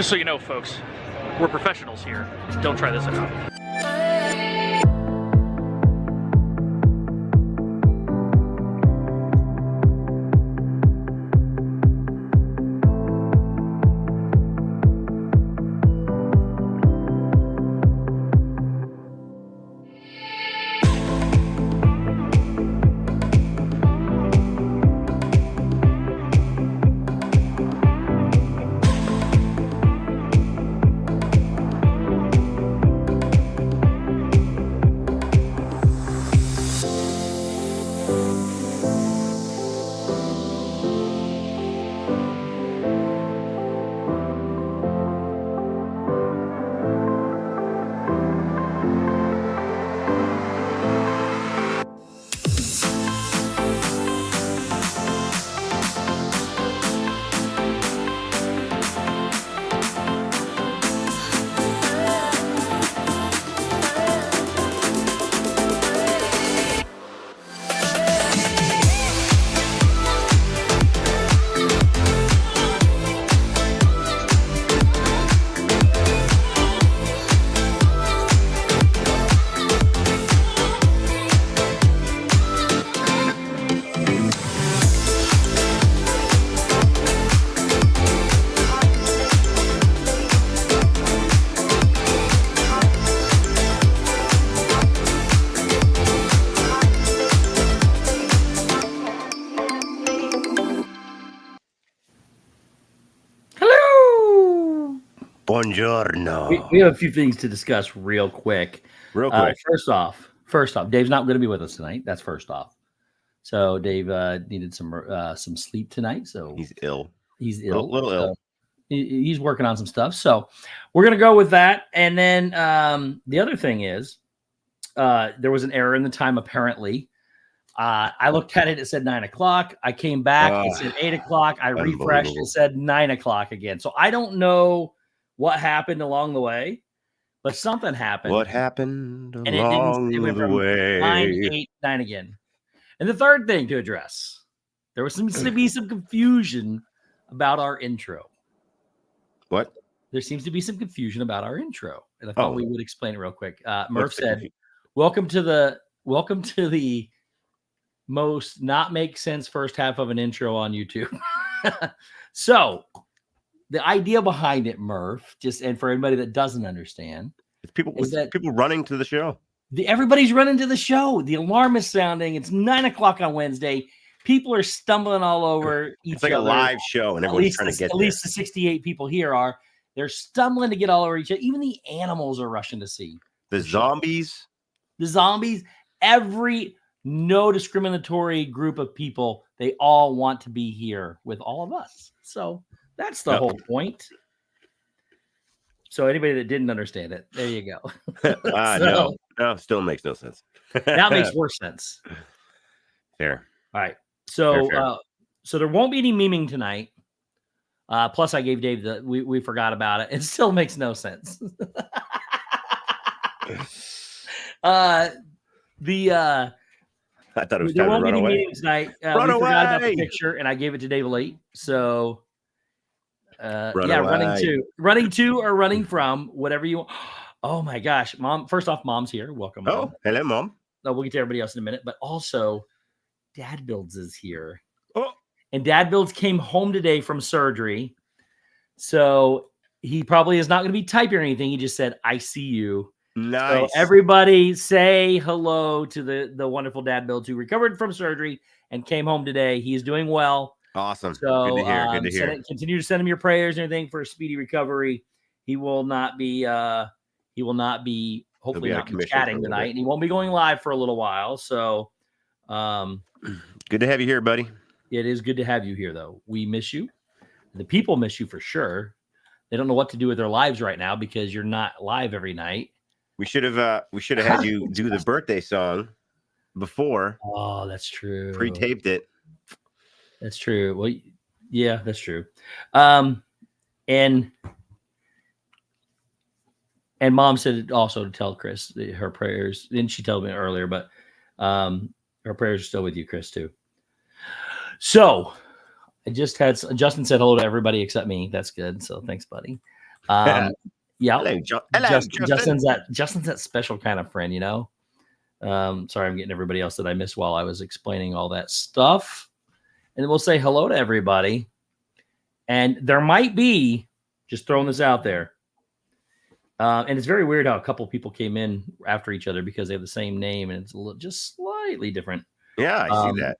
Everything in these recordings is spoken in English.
Just so you know, folks, we're professionals here. Don't try this at home. Buongiorno. We have a few things to discuss real quick. Real quick. First off, Dave's not going to be with us tonight. That's first off. So Dave needed some sleep tonight. So he's ill. He's ill. A little ill. He's working on some stuff. So we're going to go with that. And then the other thing is there was an error in the time, apparently. I looked at it. It said 9 o'clock. I came back. It said 8 o'clock. I refreshed. It said 9 o'clock again. So I don't know what happened along the way, but something happened. What happened and along it went the from way? 9, 8, 9 again. And the third thing to address, there was seems to be some confusion about our intro. What? There seems to be some confusion about our intro, and I thought we would explain it real quick. Murph said, "Welcome to the most not make sense first half of an intro on YouTube." So the idea behind it, Murph, and for anybody that doesn't understand, it's people running to the show. Everybody's running to the show. The alarm is sounding. It's 9 o'clock on Wednesday. People are stumbling all over each other. It's like a live show, and everyone's trying to get there. At least the 68 people here are. They're stumbling to get all over each other. Even the animals are rushing to see. The zombies. Every no discriminatory group of people, they all want to be here with all of us. So that's the whole point. So anybody that didn't understand it, there you go. No, still makes no sense. That makes more sense. Fair. All right. So fair. So there won't be any memeing tonight. Plus I gave Dave we forgot about it. It still makes no sense. I thought it was time to run away. Tonight. Run we away. Forgot about the picture, and I gave it to Dave late. So, running to or running from, whatever you want. Oh my gosh, Mom! First off, Mom's here. Welcome. Oh, Mom. Hello, Mom. No, we'll get to everybody else in a minute, but also, Dad Builds is here. Oh, and Dad Builds came home today from surgery, so he probably is not going to be typing or anything. He just said, "I see you." Nice. So everybody say hello to the wonderful Dad Builds who recovered from surgery and came home today. He is doing well. Awesome. So good to hear. Continue to send him your prayers and everything for a speedy recovery. He will not be hopefully not be chatting tonight, and he won't be going live for a little while. So good to have you here, buddy. It is good to have you here, though. We miss you. The people miss you for sure. They don't know what to do with their lives right now because you're not live every night. We should have had you do the birthday song before. Oh, that's true. Pre-taped it. That's true. Well, yeah, that's true. And Mom said also to tell Chris her prayers. Didn't she tell me earlier? But her prayers are still with you, Chris, too. So I just had Justin said hello to everybody except me. That's good. So thanks, buddy. Yeah. Hello, Justin's that special kind of friend, you know. Sorry, I'm getting everybody else that I missed while I was explaining all that stuff. And we'll say hello to everybody. And there might be, just throwing this out there. And it's very weird how a couple people came in after each other because they have the same name and it's just slightly different. Yeah, I see that.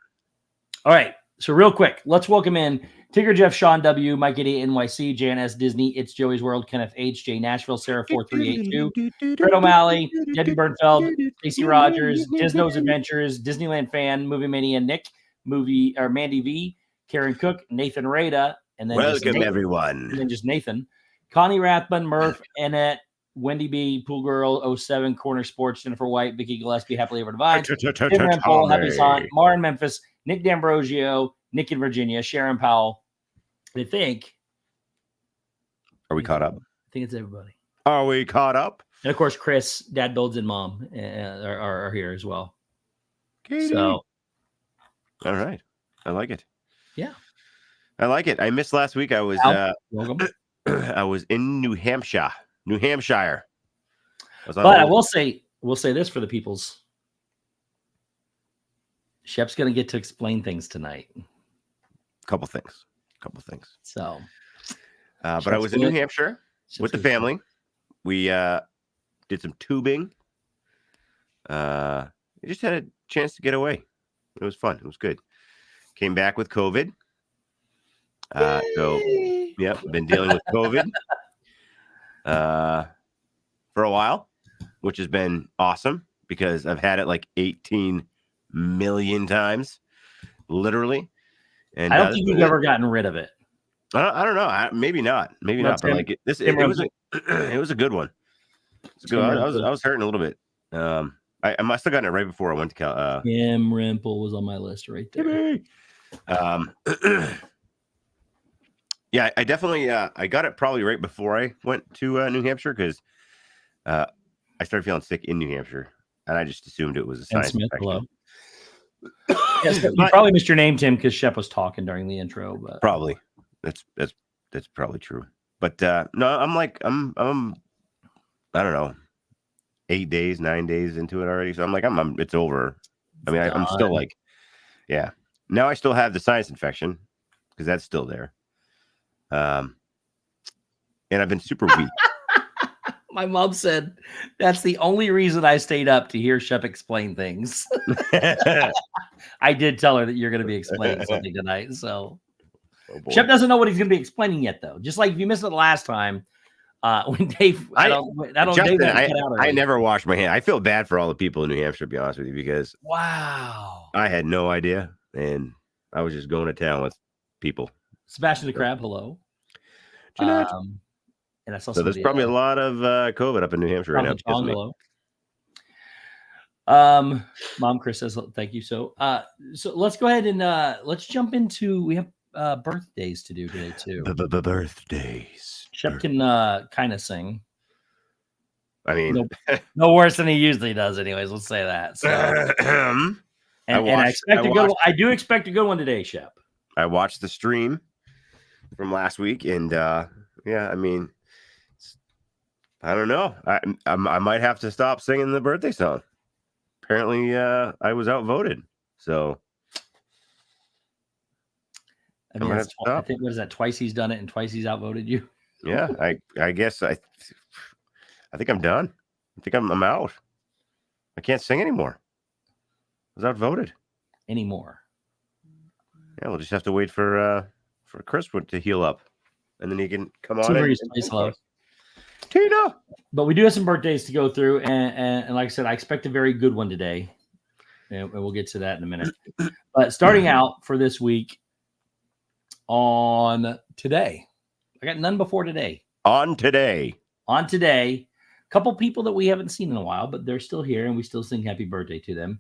All right. So real quick, let's welcome in Tigger Jeff, Sean W, Mike Idiot NYC, JNS Disney, It's Joey's World, Kenneth H, J Nashville, Sarah 4382, Fred O'Malley, Debbie Bernfeld, Stacey Rogers, Disno's Adventures, Disneyland Fan, Movie Mania Nick, Mandy V, Karen Cook, Nathan Rada, and then Welcome everyone. And then just Nathan, Connie Rathbun, Murph, Annette, Wendy B, Pool Girl 07, Corner Sports, Jennifer White, Vicky Gillespie, Happily Ever Divine, Tim Rempel, Happy Son, Mara in Memphis, Nick D'Ambrosio, Nick in Virginia, Sharon Powell. I think. Are we caught up? I think it's everybody. Are we caught up? And of course, Chris, Dad Builds, and Mom are here as well. Katie. So, all right, I like it. Yeah, I like it. I missed last week. I was welcome. I was in New Hampshire. I will say, we'll say this for the peoples. Shep's going to get to explain things tonight. Couple things. So, but I was in New Hampshire with the family. We did some tubing. We just had a chance to get away. It was fun. It was good. Came back with COVID. So, yep, been dealing with COVID for a while, which has been awesome because I've had it like 18 million times, literally. And I don't think you've ever gotten rid of it. I don't know. Maybe not. Maybe not. But like it was a good one. It's good. I was hurting a little bit. I must have gotten it right before I went to Cal. Tim Rempel was on my list right there. Yeah, I definitely I got it probably right before I went to New Hampshire because I started feeling sick in New Hampshire, and I just assumed it was a sinus infection. Hello. Yes, you probably missed your name, Tim, because Shep was talking during the intro. But probably that's probably true. But no, I'm I don't know, 9 days into it already. So I'm like, it's over. I mean, I'm still like, yeah. Now I still have the sinus infection because that's still there. And I've been super weak. My mom said that's the only reason I stayed up to hear Shep explain things. I did tell her that you're going to be explaining something tonight. So Shep doesn't know what he's going to be explaining yet, though. Just like if you missed it last time, when Dave, I never washed my hand. I feel bad for all the people in New Hampshire, to be honest with you, because I had no idea, and I was just going to town with people. Sebastian the Crab, hello. And I saw so there's probably a lot of COVID up in New Hampshire right now. Hello. Mom Chris says thank you. So let's go ahead and let's jump into. We have birthdays to do today too. Birthdays. Shep can kind of sing. I mean, no worse than he usually does. Anyways, let's say that. So, I do expect a good one today, Shep. I watched the stream from last week, and yeah, I mean, I don't know. I might have to stop singing the birthday song. Apparently, I was outvoted. So, I mean, I think what is that? Twice he's done it, and twice he's outvoted you. Yeah, I guess I think I'm done. I think I'm out. I can't sing anymore. I was outvoted anymore. Yeah, we'll just have to wait for Chris to heal up, and then he can come on. Hello. Tina. But we do have some birthdays to go through, and like I said, I expect a very good one today, and we'll get to that in a minute. But starting out for this week, on today, I got none before today. On today, a couple people that we haven't seen in a while, but they're still here, and we still sing happy birthday to them.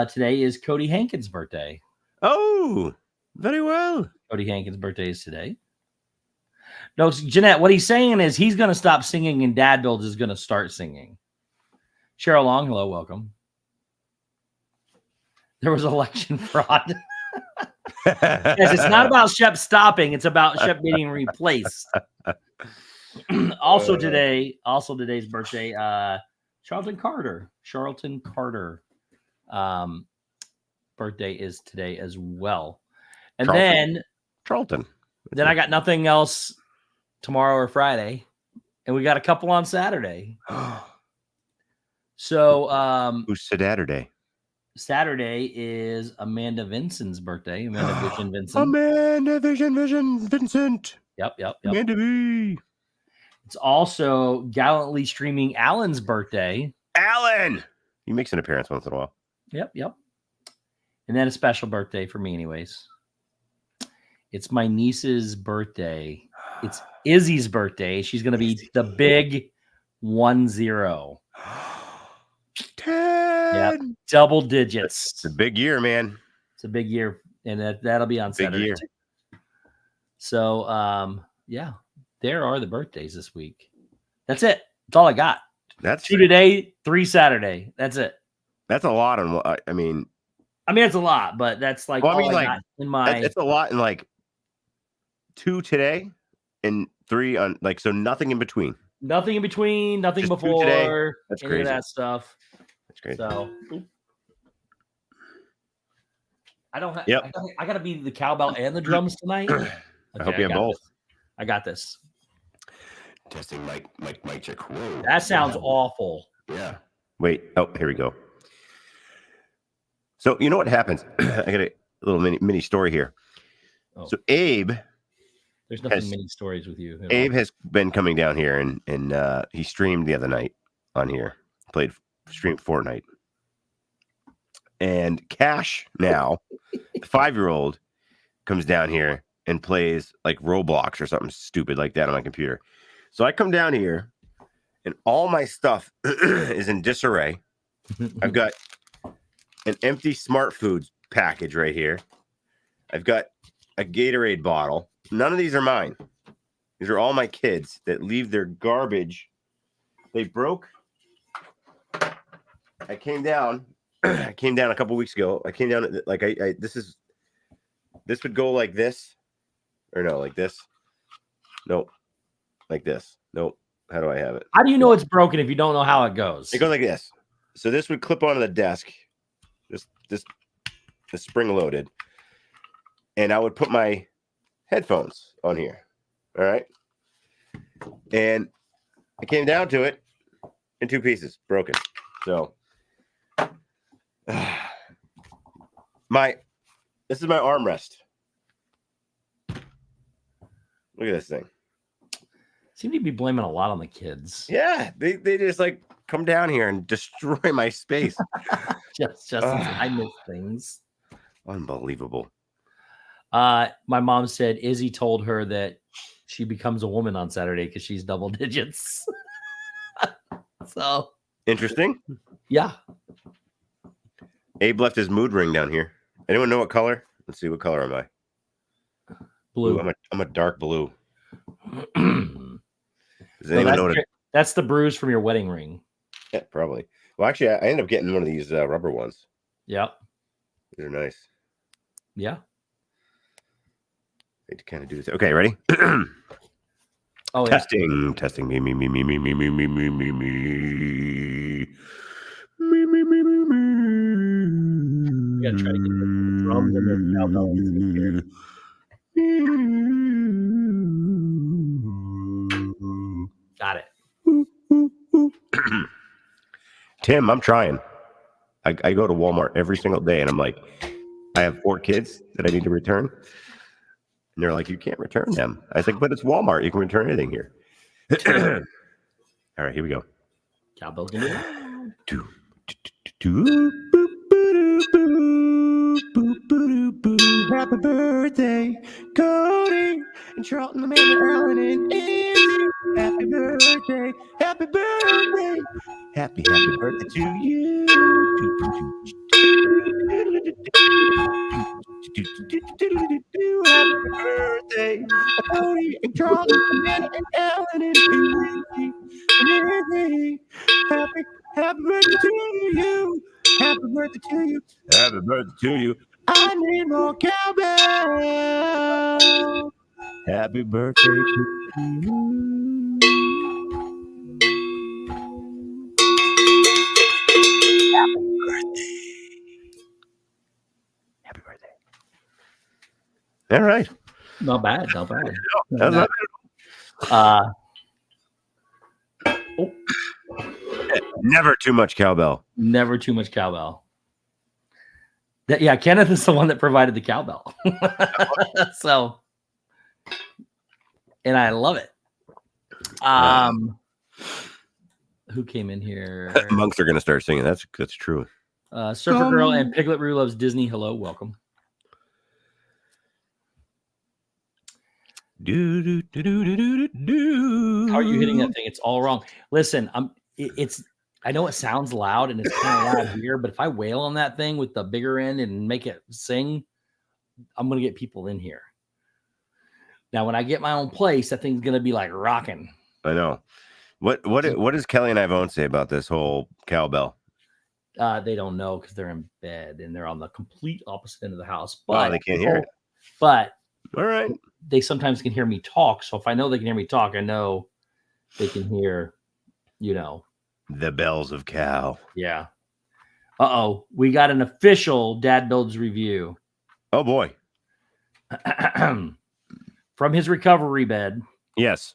Today is Cody Hankins' birthday. Oh, very well. Cody Hankins' birthday is today. No, Jeanette, what he's saying is he's going to stop singing and Dad Builds is going to start singing. Cheryl Long, hello, welcome. There was election fraud. Yes, it's not about Shep stopping. It's about Shep getting replaced. Also today's birthday, Charlton Carter. Birthday is today as well. And Charlton. Then I got nothing else tomorrow or Friday. And we got a couple on Saturday. So who's Saturday? Saturday is Amanda Vincent's birthday. Amanda Vision Vincent. Amanda Vision Vincent. Yep. Amanda V. It's also gallantly streaming Alan's birthday. Alan! He makes an appearance once in a while. Yep. And then a special birthday for me, anyways. It's my niece's birthday. It's Izzy's birthday. She's going to be the big 10. 10. Yep. Double digits. It's a big year, man. It's a big year. And that'll be on Saturday. Year. So, yeah, there are the birthdays this week. That's it. That's all I got. That's 2 today, 3 Saturday. That's it. That's a lot. I mean, it's a lot, but that's like, it's a lot in like 2 today and 3 on like, so nothing in between. Nothing in between, nothing Just before. today. That's any crazy. of that stuff. That's crazy. So I don't have. Yep. I got to be the cowbell and the drums tonight. Okay, I hope you have both. I got this. Testing mic check. Whoa. That sounds awful. Yeah. Wait. Oh, here we go. So you know what happens? I got a little mini story here. Oh. So Abe. There's nothing many stories with you. Abe has been coming down here and he streamed the other night on here. Streamed Fortnite. And Cash now, the 5-year-old, comes down here and plays like Roblox or something stupid like that on my computer. So I come down here and all my stuff is in disarray. I've got an empty Smart Foods package right here. I've got a Gatorade bottle. None of these are mine. These are all my kids that leave their garbage. They broke. I came down a couple weeks ago. I came down like this would go like this. Or no, like this. Nope. Like this. Nope. How do I have it? How do you know it's broken if you don't know how it goes? It goes like this. So this would clip onto the desk. This spring loaded. And I would put my headphones on here. All right. And I came down to it in 2 pieces, broken. So this is my armrest. Look at this thing. Seem to be blaming a lot on the kids. Yeah, they just like come down here and destroy my space. just I miss things. Unbelievable. My mom said Izzy told her that she becomes a woman on Saturday because she's double digits. So interesting. Yeah. Abe left his mood ring down here. Anyone know what color? Let's see, what color am I? Blue. Ooh, I'm a dark blue. That's the bruise from your wedding ring. Yeah, probably. Well, actually, I ended up getting one of these rubber ones. Yep. These are nice. Yeah. I need to kind of do this. Okay, ready? Oh, testing. Me. We gotta try to get the drums and the cowbell here. Got it. Tim, I'm trying. I go to Walmart every single day and I'm like, I have 4 kids that I need to return. And they're like, you can't return them. I was like, but it's Walmart. You can return anything here. All right, here we go. Cowbell's gonna do it. Happy birthday, Cody and Charlton, Amanda, Alan, and Izzy. Happy birthday, happy birthday, happy birthday to you. Happy birthday, Cody and Charlton, Amanda, and Alan, and Izzy. Happy birthday to you. Happy birthday to you. Happy birthday to you. I need more cowbell. Happy birthday to you. All right. Not bad. Not bad. That was Uh, never too much cowbell. never too much cowbell. Yeah, Kenneth is the one that provided the cowbell. So, and I love it. Who came in here? Monks are going to start singing. That's true. Surfer Girl and Piglet Roo loves Disney. Hello, welcome. How are you hitting that thing? It's all wrong. Listen, I know it sounds loud and it's kind of loud here, but if I wail on that thing with the bigger end and make it sing, I'm gonna get people in here. Now, when I get my own place, that thing's gonna be like rocking. I know. What does Kelly and Ivone say about this whole cowbell? They don't know because they're in bed and they're on the complete opposite end of the house. But they can't hear it. But all right, they sometimes can hear me talk. So if I know they can hear me talk, I know they can hear, the bells of cow. Yeah. We got an official Dad Builds review. Oh boy. From his recovery bed. Yes.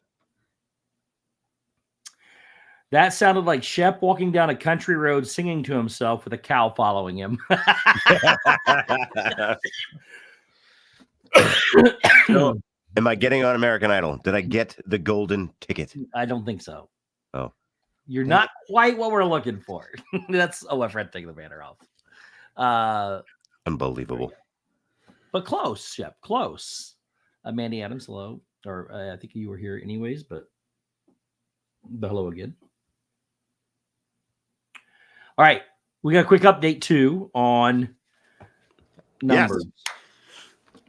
That sounded like Shep walking down a country road singing to himself with a cow following him. So, am I getting on American Idol? Did I get the golden ticket? I don't think so. Oh. You're not quite what we're looking for. That's my friend taking the banner off. Unbelievable. But close, Shep. Close. Mandy Adams, hello. Or I think you were here anyways, but hello again. All right. We got a quick update too on numbers. Yes.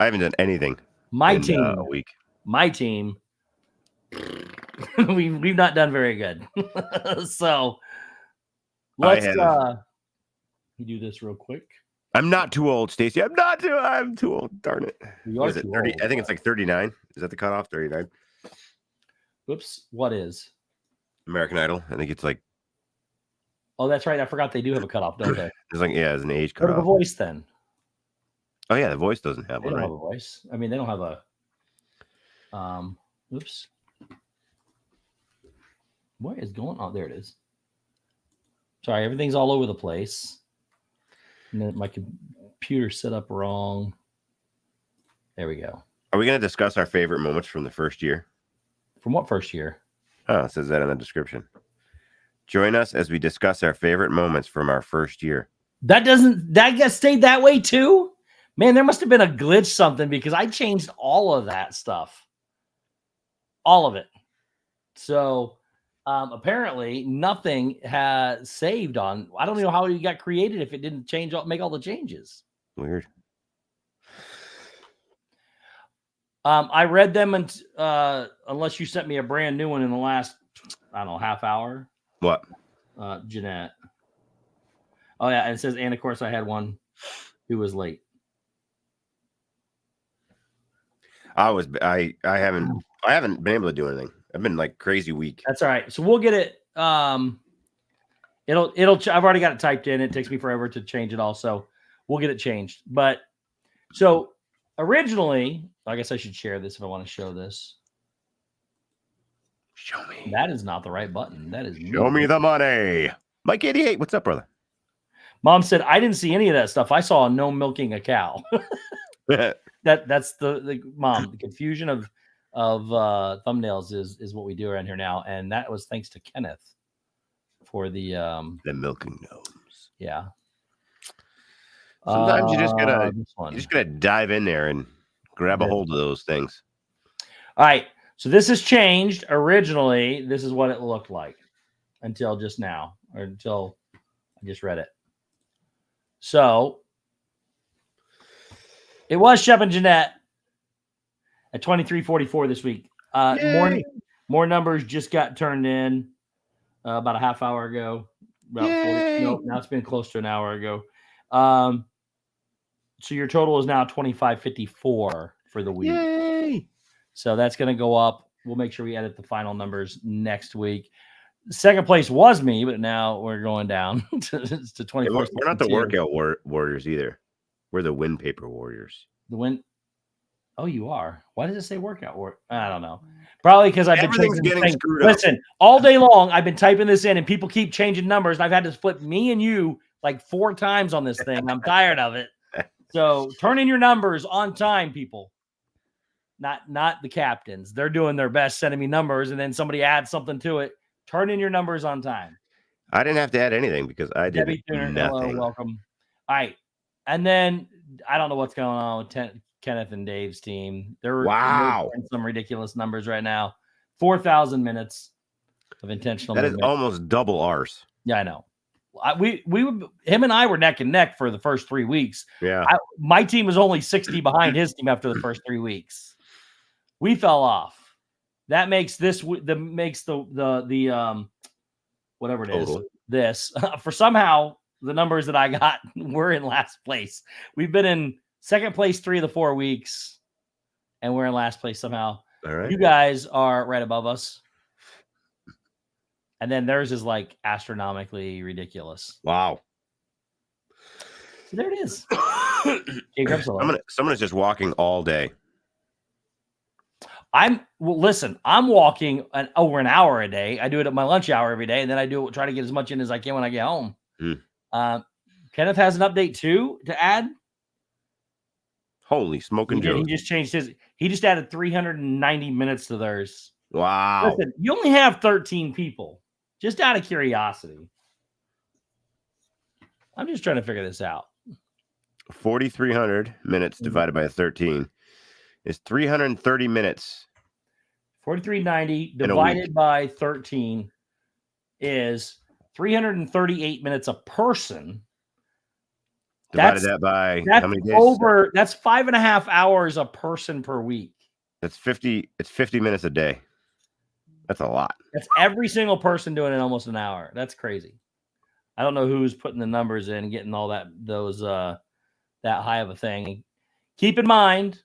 I haven't done anything. My team. A week. My team. We've not done very good. So let's you do this real quick. I'm not too old, Stacy. I'm too old. Darn it. Is it 30? I think it's like 39. Is that the cutoff? 39. Whoops. What is American Idol? I think it's like. Oh, that's right. I forgot they do have a cutoff, don't they? It's like it's an age Go to cutoff. The Voice then. Oh yeah, The Voice doesn't have They one. don't Right? have a voice. I mean, they don't have a. Oops. What is going on? There it is. Sorry, everything's all over the place. And then my computer set up wrong. There we go. Are we going to discuss our favorite moments from the first year? From what first year? Oh, it says that in the description. Join us as we discuss our favorite moments from our first year. That got stayed that way too? Man, there must have been a glitch something because I changed all of that stuff. All of it. So apparently nothing has saved on. I don't know how it got created if it didn't make all the changes. Weird. I read them unless you sent me a brand new one in the last, I don't know, half hour. What? Jeanette. Oh yeah, and it says, and of course I had one who was late. I haven't been able to do anything. I've been like crazy week. That's all right. So we'll get it. I've already got it typed in. It takes me forever to change it all. So we'll get it changed. But so originally, I guess I should share this if I want to show this. Show me. That is not the right button. That is Show me the money. Mike 88. What's up, brother? Mom said, I didn't see any of that stuff. I saw no milking a cow. That's the mom. The confusion of thumbnails is what we do around here now, and that was thanks to Kenneth for the milking gnomes. Yeah. Sometimes you just gotta dive in there and grab a hold of those things. All right. So this has changed. Originally, this is what it looked like until just now, or until I just read it. So it was Shep and Jeanette at 23:44 this week. More numbers just got turned in about a half hour ago. Now it's been close to an hour ago. So your total is now 2554 for the week. Yay! So that's going to go up. We'll make sure we edit the final numbers next week. Second place was me, but now we're going down to 24. We're not the workout warriors either. We're the win paper warriors. The win. Oh, you are. Why does it say workout? I don't know. Probably because I've been Everything's typing this getting thing. screwed up. Listen, all day long I've been typing this in, and people keep changing numbers. And I've had to flip me and you like 4 times on this thing. I'm tired of it. So turn in your numbers on time, people. Not the captains. They're doing their best sending me numbers, and then somebody adds something to it. Turn in your numbers on time. I didn't have to add anything because I did Debbie Tuner, nothing. hello, welcome. All right. And then I don't know what's going on with Kenneth and Dave's team. They're doing some ridiculous numbers right now. 4,000 minutes of intentional That movement. is almost double ours. Yeah, I know. Him and I were neck and neck for the first 3 weeks. Yeah. My team was only 60 behind his team after the first 3 weeks. We fell off. That makes the whatever it Total. is. This for somehow the numbers that I got were in last place. We've been in second place 3 of the 4 weeks, and we're in last place somehow. All right. You guys are right above us. And then theirs is like astronomically ridiculous. Wow. So there it is. Someone's just walking all day. I'm walking over an hour a day. I do it at my lunch hour every day, and then I try to get as much in as I can when I get home. Kenneth has an update too to add. Holy smoking Joe! He just changed his. He just added 390 minutes to theirs. Wow! Listen, you only have 13 people. Just out of curiosity, I'm just trying to figure this out. 4,300 minutes divided by 13 is 330 minutes. 4,390 divided by 13 is 338 minutes a person. Divided that by how many days? That's 5.5 hours a person per week. That's 50. It's 50 minutes a day. That's a lot. That's every single person doing it in almost an hour. That's crazy. I don't know who's putting the numbers in and getting all that high of a thing. Keep in mind,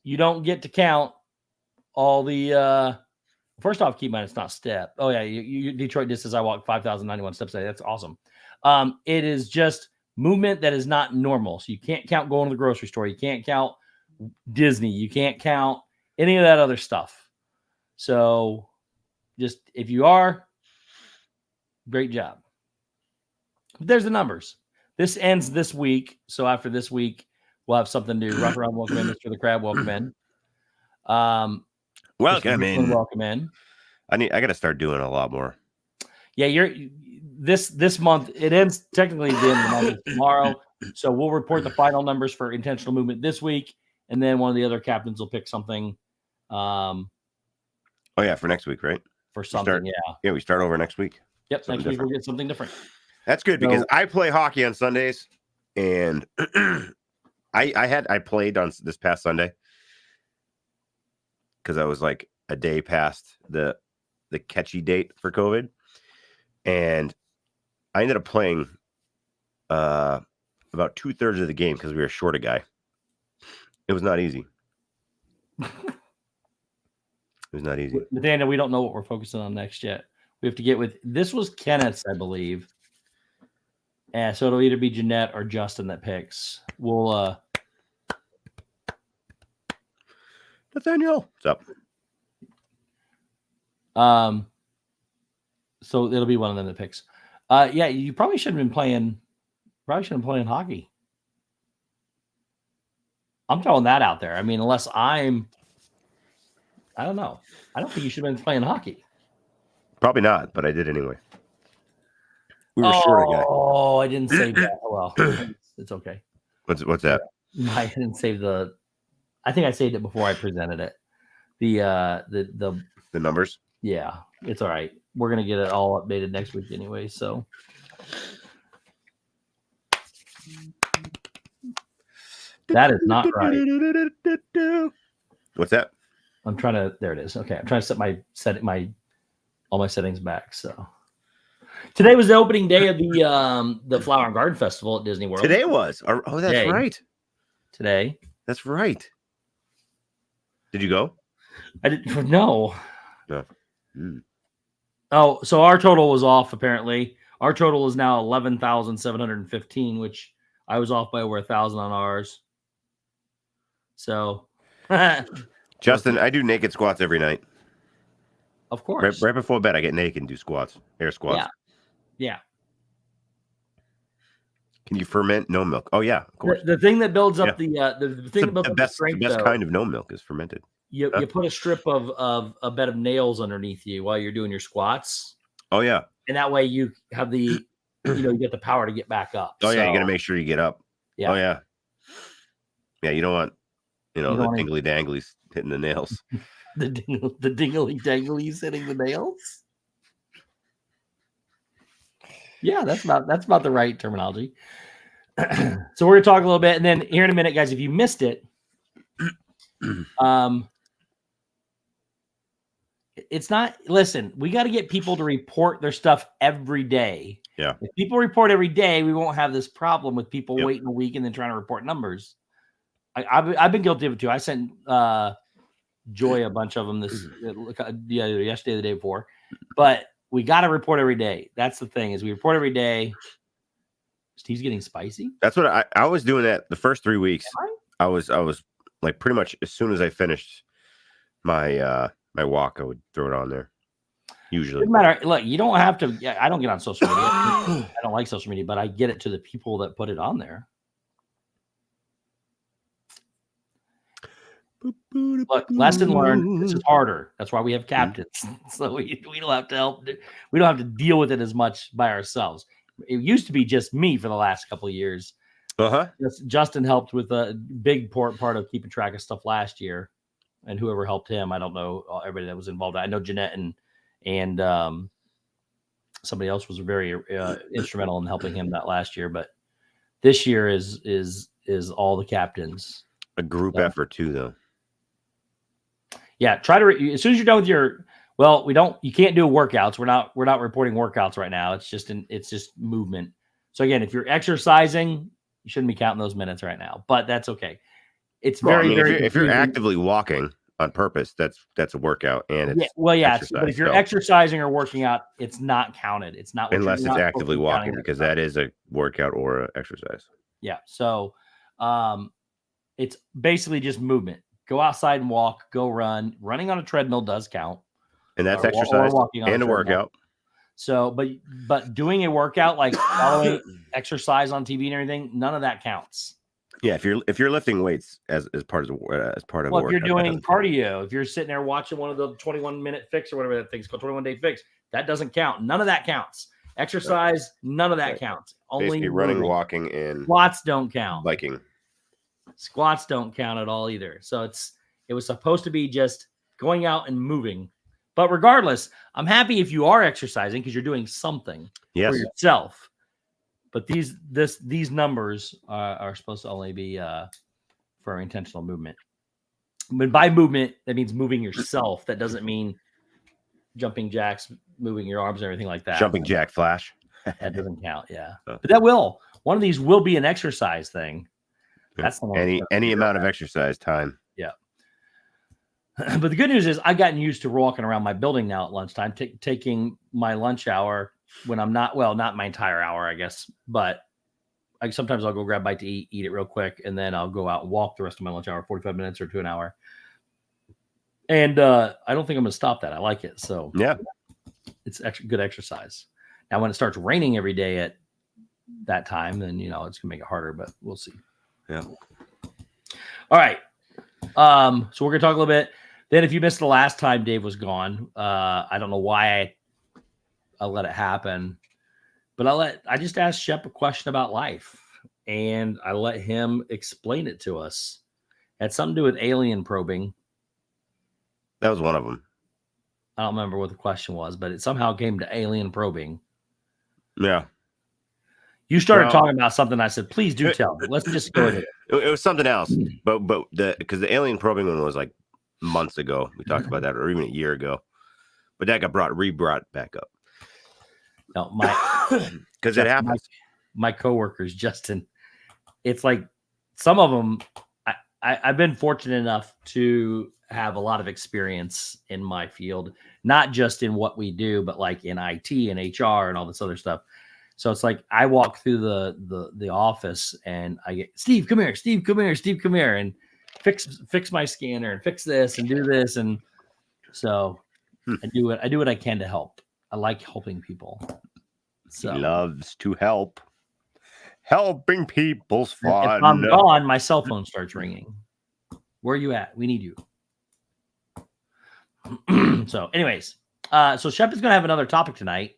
you don't get to count all the first off, keep in mind it's not step. Oh yeah, you Detroit just says I walked 5,091 steps a day. That's awesome. It is just movement that is not normal. So you can't count going to the grocery store. You can't count Disney. You can't count any of that other stuff. So just if you are, great job. But there's the numbers. This ends this week. So after this week, we'll have something new. Rough around, welcome in. Mr. the Crab, welcome in. Welcome in. Welcome in. I got to start doing a lot more. Yeah, this month. It ends technically the end of the month tomorrow. So we'll report the final numbers for intentional movement this week, and then one of the other captains will pick something. Oh yeah, for next week, right? For something, yeah. We start over next week. Yep, next week we'll get something different. That's good because I play hockey on Sundays, and I played on this past Sunday because I was like a day past the catchy date for COVID, and I ended up playing about 2/3 of the game because we were short a guy. It was not easy. It was not easy. Daniel, we don't know what we're focusing on next yet. We have to get with this was Kenneth's, I believe. Yeah, so it'll either be Jeanette or Justin that picks. We'll Nathaniel, what's up? So it'll be one of them that picks. Yeah, you probably shouldn't have been playing. Probably shouldn't have been playing hockey. I'm throwing that out there. I mean, unless I don't know. I don't think you should have been playing hockey. Probably not, but I did anyway. We were short a guy. Oh, I didn't save that. Well, it's okay. What's that? I didn't save the. I think I saved it before I presented it. The numbers. Yeah, it's all right. We're gonna get it all updated next week anyway. So. That is not right. What's that? I'm trying to. There it is. Okay, I'm trying to set all my settings back. So today was the opening day of the Flower and Garden Festival at Disney World. Today was. Oh, that's right. Today. That's right. Did you go? I didn't. No. No. Mm. Oh, so our total was off. Apparently, our total is now 11,715, which I was off by over 1,000 on ours. So Justin, I do naked squats every night. Of course. Right before bed, I get naked and do squats, air squats. Yeah. Can you ferment gnome milk? Oh yeah, of course. The thing that builds up the thing that builds the up best, the strength, the best though, kind of gnome milk is fermented. You put a strip of a bed of nails underneath you while you're doing your squats. Oh yeah, and that way you have the you get the power to get back up. Oh yeah, you got to make sure you get up. Yeah. Oh yeah. Yeah, you don't want the dingly danglies hitting the nails. the dingly danglies hitting the nails. Yeah, that's about the right terminology. So we're gonna talk a little bit, and then here in a minute, guys, if you missed it, it's not. Listen, we got to get people to report their stuff every day. Yeah. If people report every day, we won't have this problem with people waiting a week and then trying to report numbers. I've been guilty of it too. I sent Joy a bunch of them yesterday, the day before, but we got to report every day. That's the thing, is we report every day. Steve's getting spicy. That's what I was doing that the first 3 weeks. I was like pretty much as soon as I finished my my walk, I would throw it on there. Usually, doesn't matter. Look, you don't have to. Yeah, I don't get on social media. I don't like social media, but I get it to the people that put it on there. Look, lesson learned. This is harder. That's why we have captains, so we don't have to help. We don't have to deal with it as much by ourselves. It used to be just me for the last couple of years. Justin helped with a big part of keeping track of stuff last year, and whoever helped him, I don't know everybody that was involved. I know Jeanette and somebody else was very instrumental in helping him that last year. But this year is all the captains. A group effort too, though. Yeah, try to as soon as you're done with your. Well, you can't do workouts. We're not reporting workouts right now. It's just movement. So again, if you're exercising, you shouldn't be counting those minutes right now, but that's okay. It's very if you're actively walking on purpose, that's a workout, and it's but if you're exercising or working out, it's not counted. It's not unless it's actively walking, because that is a workout or an exercise. Yeah. So it's basically just movement. Go outside and walk, go run. Running on a treadmill does count. And that's exercise and a workout. So, but doing a workout, like following exercise on TV and everything, none of that counts. Yeah, if you're lifting weights as part of a workout, if you're doing cardio, if you're sitting there watching one of the 21-minute fix or whatever that thing's called, 21-day fix, that doesn't count. None of that counts. Exercise, none of that counts. Only basically running, walking, and squats don't count. Biking. Squats don't count at all either. So it was supposed to be just going out and moving. But regardless, I'm happy if you are exercising because you're doing something for yourself. But these numbers are supposed to only be for intentional movement. But by movement, that means moving yourself. That doesn't mean jumping jacks, moving your arms, and everything like that. Jumping jack flash. That doesn't count. Yeah, but that will. One of these will be an exercise thing. That's the one. Any amount of exercise time. Yeah. But the good news is I've gotten used to walking around my building now at lunchtime, taking my lunch hour when I'm not my entire hour, I guess, but sometimes I'll go grab a bite to eat it real quick, and then I'll go out and walk the rest of my lunch hour, 45 minutes or to an hour. And I don't think I'm going to stop that. I like it. So yeah, it's good exercise. Now, when it starts raining every day at that time, then, it's going to make it harder, but we'll see. Yeah. All right. So we're going to talk a little bit. Then if you missed the last time Dave was gone, I don't know why I let it happen, but I just asked Shep a question about life, and I let him explain it to us. It had something to do with alien probing. That was one of them. I don't remember what the question was, but it somehow came to alien probing. Yeah. You started talking about something. I said, please do tell me. Let's just go ahead. It was something else, but because the alien probing one was like months ago. We talked about that, or even a year ago. But that got brought back up. No, because it happens. My coworkers, Justin. It's like some of them. I've been fortunate enough to have a lot of experience in my field, not just in what we do, but like in IT and HR and all this other stuff. So it's like I walk through the office and I get, Steve, come here, Steve, come here, Steve, come here. And fix my scanner and fix this and do this. And so I do what I can to help. I like helping people. So he loves to help. Helping people's fun. If I'm gone, my cell phone starts ringing. Where are you at? We need you. So anyways, so Shep is going to have another topic tonight.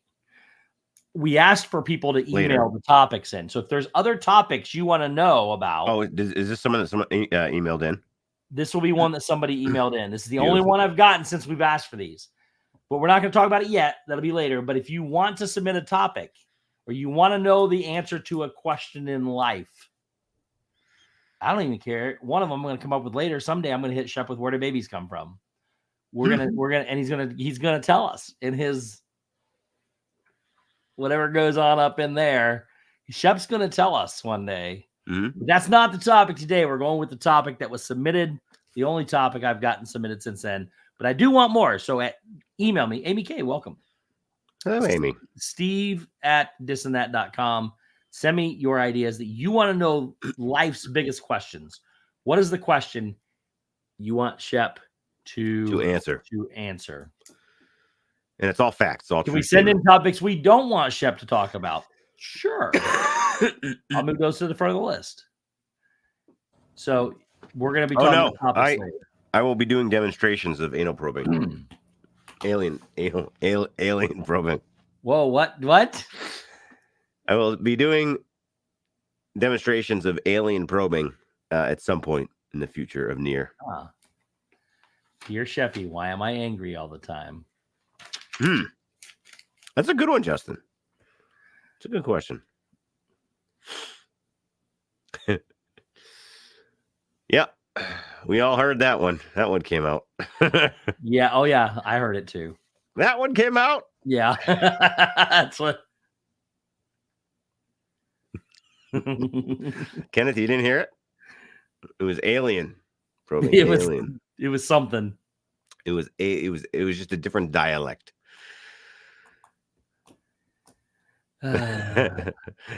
We asked for people to email the topics in. So if there's other topics you want to know about. Oh, is this someone that someone emailed in? This will be one that somebody emailed in. This is the only one I've gotten since we've asked for these. But we're not going to talk about it yet. That'll be later. But if you want to submit a topic or you want to know the answer to a question in life, I don't even care. One of them I'm going to come up with later. Someday I'm going to hit Shep with where do babies come from? And he's gonna tell us in his whatever goes on up in there. Shep's gonna tell us one day. Mm-hmm. That's not the topic today. We're going with the topic that was submitted. The only topic I've gotten submitted since then. But I do want more. So email me. Amy K, welcome. Hello, Amy. Steve@thisandthat.com. Send me your ideas that you want to know life's biggest questions. What is the question you want Shep to answer? And it's all facts. All Can we send in topics we don't want Shep to talk about? Sure. I'll move those to the front of the list. So we're going to be talking about topics later. I will be doing demonstrations of anal probing. alien probing. Whoa, what? I will be doing demonstrations of alien probing at some point in the future of near. Dear Sheppy, why am I angry all the time? That's a good one, Justin. It's a good question. Yeah, we all heard that one. That one came out. Yeah. Oh, yeah. I heard it too. That one came out. Yeah. That's what. Kenneth, you didn't hear it? It was alien. Probing alien. It was something. It was just a different dialect.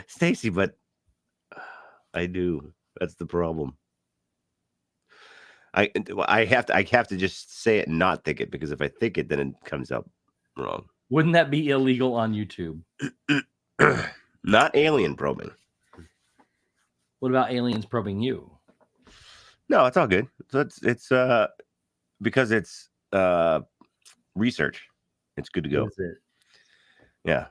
Stacy, but I do. That's the problem. I have to just say it and not think it, because if I think it, then it comes out wrong. Wouldn't that be illegal on YouTube? Not alien probing. What about aliens probing you? No, it's all good. So it's because it's research. It's good to go. Is it? Yeah.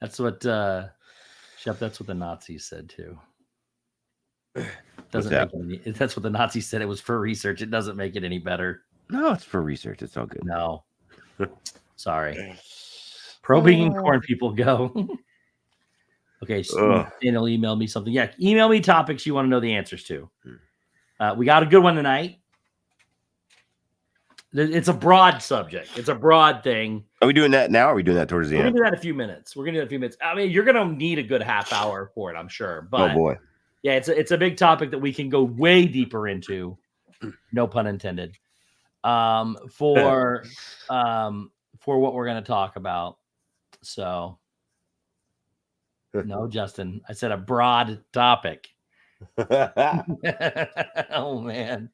That's what Shep, that's what the Nazis said too. That's what the Nazis said. It was for research. It doesn't make it any better. No, it's for research. It's all good. No. Sorry. Probing and corn people go. Okay, so Daniel emailed me something. Yeah, email me topics you want to know the answers to. We got a good one tonight. It's a broad subject. It's a broad thing. Are we doing that now? Or are we doing that towards the end? We're going to do that in a few minutes. I mean, you're going to need a good half hour for it, I'm sure. But oh, boy. Yeah, it's a big topic that we can go way deeper into. No pun intended. For what we're going to talk about. So, no, Justin, I said a broad topic. Oh, man.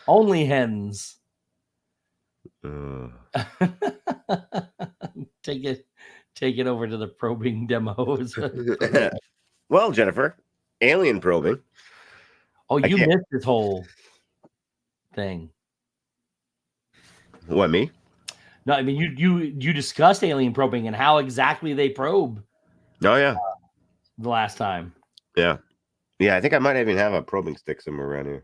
Only hens. Take it over to the probing demos. Well, Jennifer, alien probing. Oh, you missed this whole thing. What, me? No, I mean you discussed alien probing and how exactly they probe. Oh yeah, the last time. Yeah. I think I might even have a probing stick somewhere around here.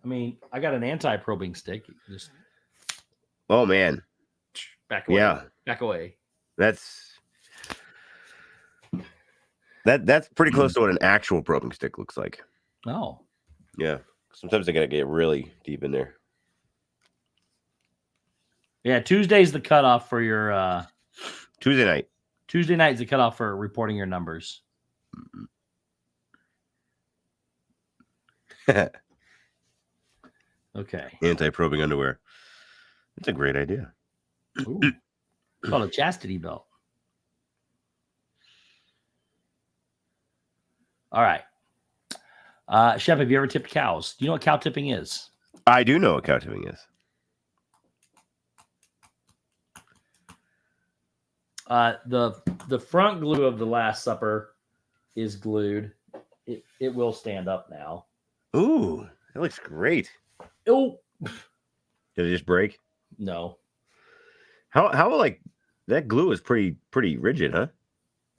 I mean, I got an anti-probing stick. Just oh man, back away. Yeah, back away. That's pretty close to what an actual probing stick looks like. Oh, yeah. Sometimes I gotta get really deep in there. Yeah, Tuesday's the cutoff for your Tuesday night. Tuesday night is the cutoff for reporting your numbers. Okay. Anti-probing underwear. That's a great idea. Ooh. It's called a chastity belt. All right. Shep, have you ever tipped cows? Do you know what cow tipping is? I do know what cow tipping is. The front glue of the Last Supper is glued. It will stand up now. Ooh, that looks great. Oh, Did it just break? no. How like that glue is pretty rigid, huh?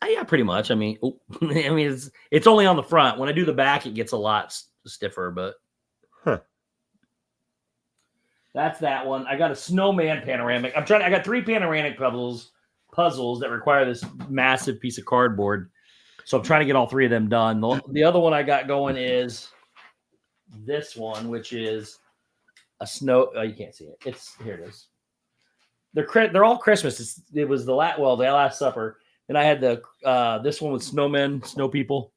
Yeah, pretty much. I mean, it's only on the front. When I do the back, it gets a lot stiffer, but that's that one. I got a snowman panoramic. I got 3 panoramic puzzles that require this massive piece of cardboard. So I'm trying to get all 3 of them done. The other one I got going is this one, which is a snow. Oh, you can't see it. Here it is. They're all Christmas. It was the Last Supper. And I had this one with snowmen, snow people.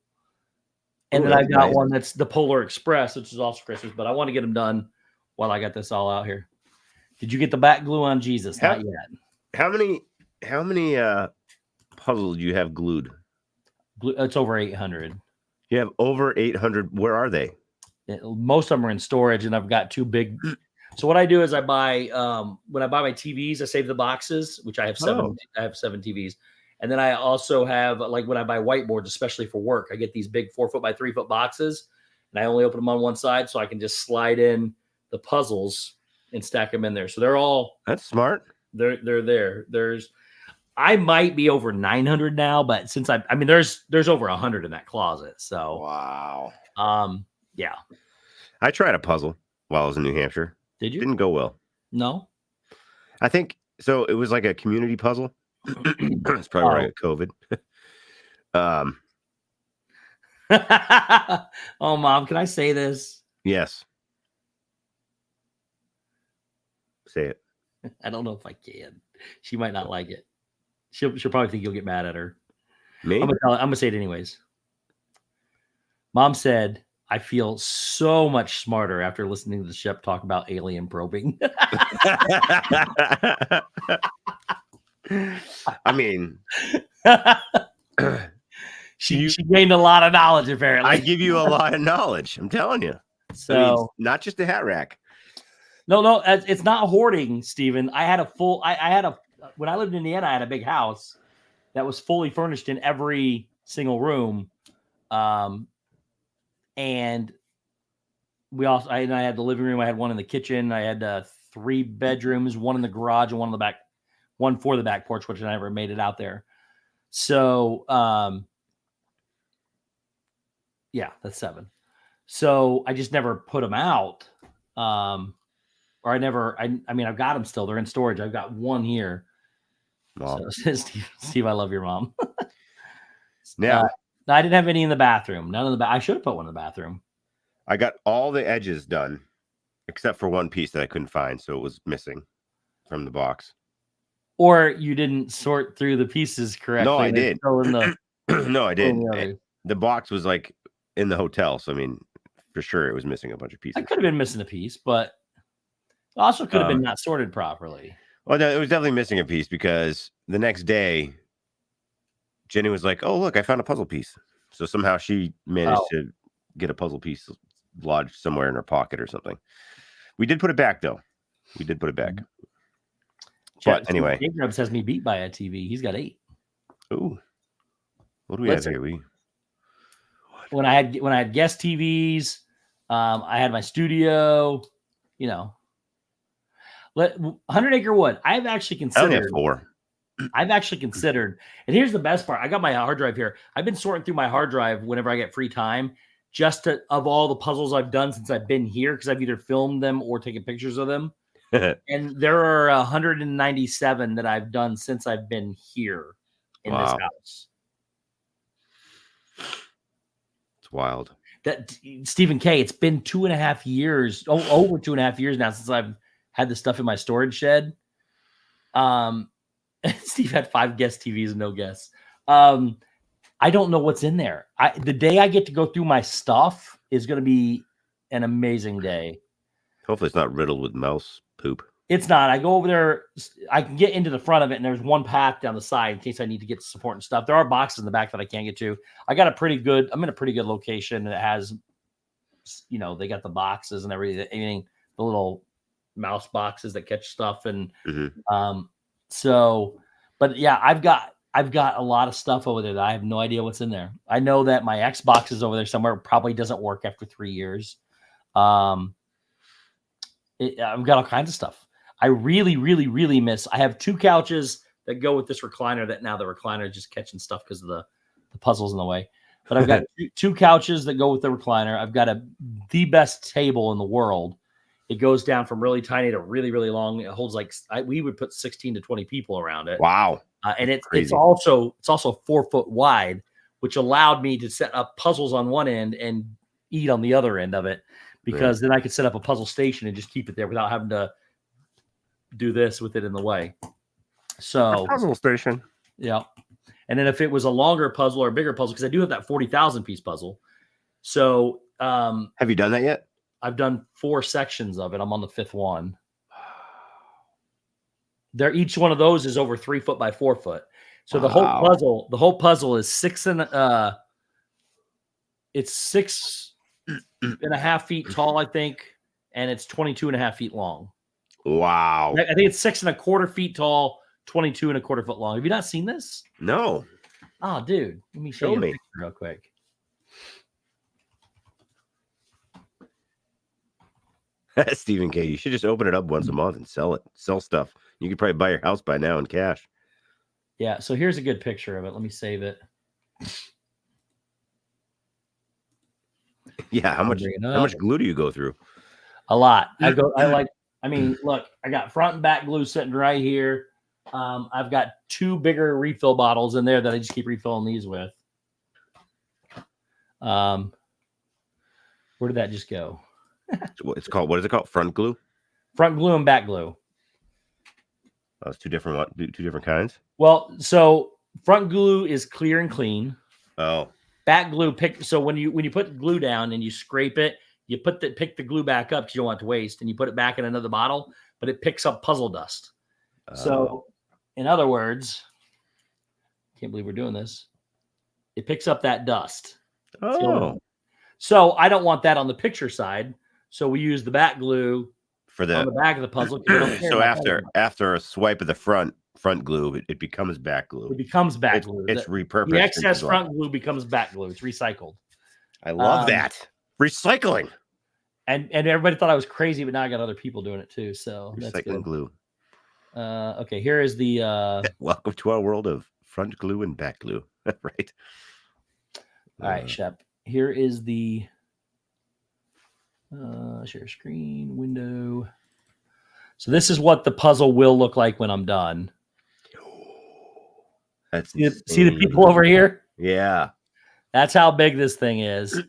And then I've got one that's the Polar Express, which is also Christmas, but I want to get them done while I got this all out here. Did you get the back glue on Jesus? Not yet. How many puzzles do you have glued? It's over 800. You have over 800. Where are they? Most of them are in storage, and I've got 2 big. So what I do is I buy when I buy my TVs, I save the boxes, which I have 7. Oh. I have 7 TVs. And then I also have, like when I buy whiteboards, especially for work, I get these big 4 foot by 3 foot boxes, and I only open them on one side so I can just slide in the puzzles and stack them in there. So they're all. That's smart. They're there. I might be over 900 now, but since there's over 100 in that closet. So wow. Yeah. I tried a puzzle while I was in New Hampshire. Did you? Didn't go well. No. I think so. It was like a community puzzle. It's probably where I got COVID. Oh, Mom, can I say this? Yes. Say it. I don't know if I can. She might not like it. She'll probably think you'll get mad at her. Me? I'm gonna say it anyways. Mom said, I feel so much smarter after listening to the Shep talk about alien probing. I mean, she gained a lot of knowledge, apparently. I give you a lot of knowledge. I'm telling you. So, I mean, not just a hat rack. No, it's not hoarding, Stephen. I had when I lived in Indiana, I had a big house that was fully furnished in every single room. And I had the living room. I had one in the kitchen. I had 3 bedrooms, one in the garage and one in the back, one for the back porch, which I never made it out there. So, yeah, that's 7. So I just never put them out. Or I've got them still. They're in storage. I've got one here. Mom. So, Steve, I love your mom. Now, I didn't have any in the bathroom. None in the I should have put one in the bathroom. I got all the edges done, except for one piece that I couldn't find, so it was missing from the box. Or you didn't sort through the pieces correctly. No, I did. No, I did. The box was like in the hotel, so I mean, for sure, it was missing a bunch of pieces. I could have been missing a piece, but it also could have been not sorted properly. Well, no, it was definitely missing a piece because the next day, Jenny was like, "Oh, look, I found a puzzle piece." So somehow she managed to get a puzzle piece lodged somewhere in her pocket or something. We did put it back, though. We did put it back. But anyway, Jacobs has me beat by a TV. He's got 8. Ooh, what do we have here? When I had guest TVs, I had my studio. 100 Acre Wood. I've actually considered. I only have 4. I've actually considered, and here's the best part. I got my hard drive here. I've been sorting through my hard drive whenever I get free time, of all the puzzles I've done since I've been here, because I've either filmed them or taken pictures of them. And there are 197 that I've done since I've been here in this house. It's wild. That Stephen K. It's been 2.5 years, over 2.5 years now since I've had the stuff in my storage shed. Steve had 5 guest TVs and no guests. I don't know what's in there. The day I get to go through my stuff is going to be an amazing day. Hopefully it's not riddled with mouse poop. It's not. I go over there. I can get into the front of it, and there's one path down the side in case I need to get to support and stuff. There are boxes in the back that I can't get to. I'm in a pretty good location that has you know, they got the boxes and everything, the little mouse boxes that catch stuff. And so, but yeah, I've got a lot of stuff over there that I have no idea what's in there. I know that my Xbox is over there somewhere. Probably doesn't work after 3 years. I've got all kinds of stuff. I really, really, really miss. I have 2 couches that go with this recliner. That now the recliner is just catching stuff because of the puzzles in the way. But I've got 2 couches that go with the recliner. I've got the best table in the world. It goes down from really tiny to really, really long. It holds we would put 16 to 20 people around it. Wow. And it's also 4 foot wide, which allowed me to set up puzzles on one end and eat on the other end of it, because then I could set up a puzzle station and just keep it there without having to do this with it in the way. So puzzle station. Yeah. And then if it was a longer puzzle or a bigger puzzle, because I do have that 40,000 piece puzzle. So have you done that yet? I've done 4 sections of it. I'm on the 5th one. Each one of those is over 3 foot by 4 foot. So the whole puzzle is 6.5 feet tall, I think, and it's 22.5 feet long. Wow. I think it's 6.25 feet tall, 22.25 foot long. Have you not seen this? No. Oh, dude, let me show you a picture real quick. Stephen K, you should just open it up once a month and sell stuff. You could probably buy your house by now in cash. Yeah, so here's a good picture of it. Let me save it. Yeah, how much glue do you go through? A lot. Look, I got front and back glue sitting right here. I've got 2 bigger refill bottles in there that I just keep refilling these with. Where did that just go? What is it called? Front glue? Front glue and back glue. Oh, it's two different kinds. Well, so front glue is clear and clean. Oh. Back glue so when you put glue down and you scrape it, you pick the glue back up because you don't want it to waste, and you put it back in another bottle, but it picks up puzzle dust. So in other words, can't believe we're doing this. It picks up that dust. Oh. So I don't want that on the picture side. So we use the back glue on the back of the puzzle. So after a swipe of the front glue, it becomes back glue. It becomes back glue. It's repurposed. The excess front glue becomes back glue. It's recycled. I love that. Recycling. And everybody thought I was crazy, but now I got other people doing it too. So recycling glue. Okay, here is the welcome to our world of front glue and back glue. Right. All right, Shep. Here is the share screen window. So this is what the puzzle will look like when I'm done. See the people over here? Yeah. That's how big this thing is.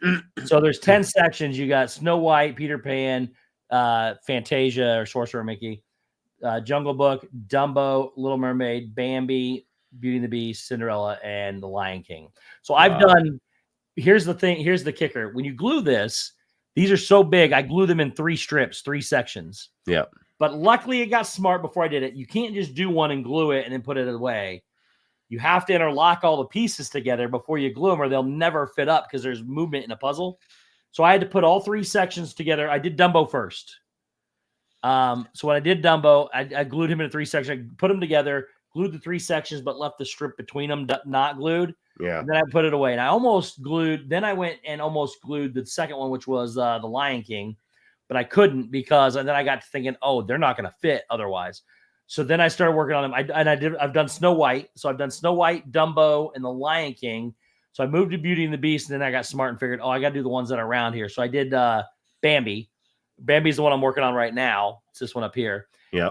So there's 10 sections. You got Snow White, Peter Pan, Fantasia or Sorcerer Mickey, Jungle Book, Dumbo, Little Mermaid, Bambi, Beauty and the Beast, Cinderella, and The Lion King. So I've done, here's the thing, here's the kicker. When you glue this, these are so big, I glue them in 3 strips, 3 sections. Yeah. But luckily it got smart before I did it. You can't just do one and glue it and then put it away. You have to interlock all the pieces together before you glue them, or they'll never fit up because there's movement in a puzzle. So I had to put all 3 sections together. I did Dumbo first. So when I did Dumbo, I glued him into 3 sections. I put them together, glued the 3 sections, but left the strip between them not glued. Yeah. And then I put it away. And I almost glued. Then I went and almost glued the second one, which was The Lion King. But I couldn't because, and then I got to thinking, oh, they're not going to fit otherwise. So then I started working on them. I've done Snow White. So I've done Snow White, Dumbo, and The Lion King. So I moved to Beauty and the Beast, and then I got smart and figured, I got to do the ones that are around here. So I did Bambi. Bambi's the one I'm working on right now. It's this one up here. Yeah.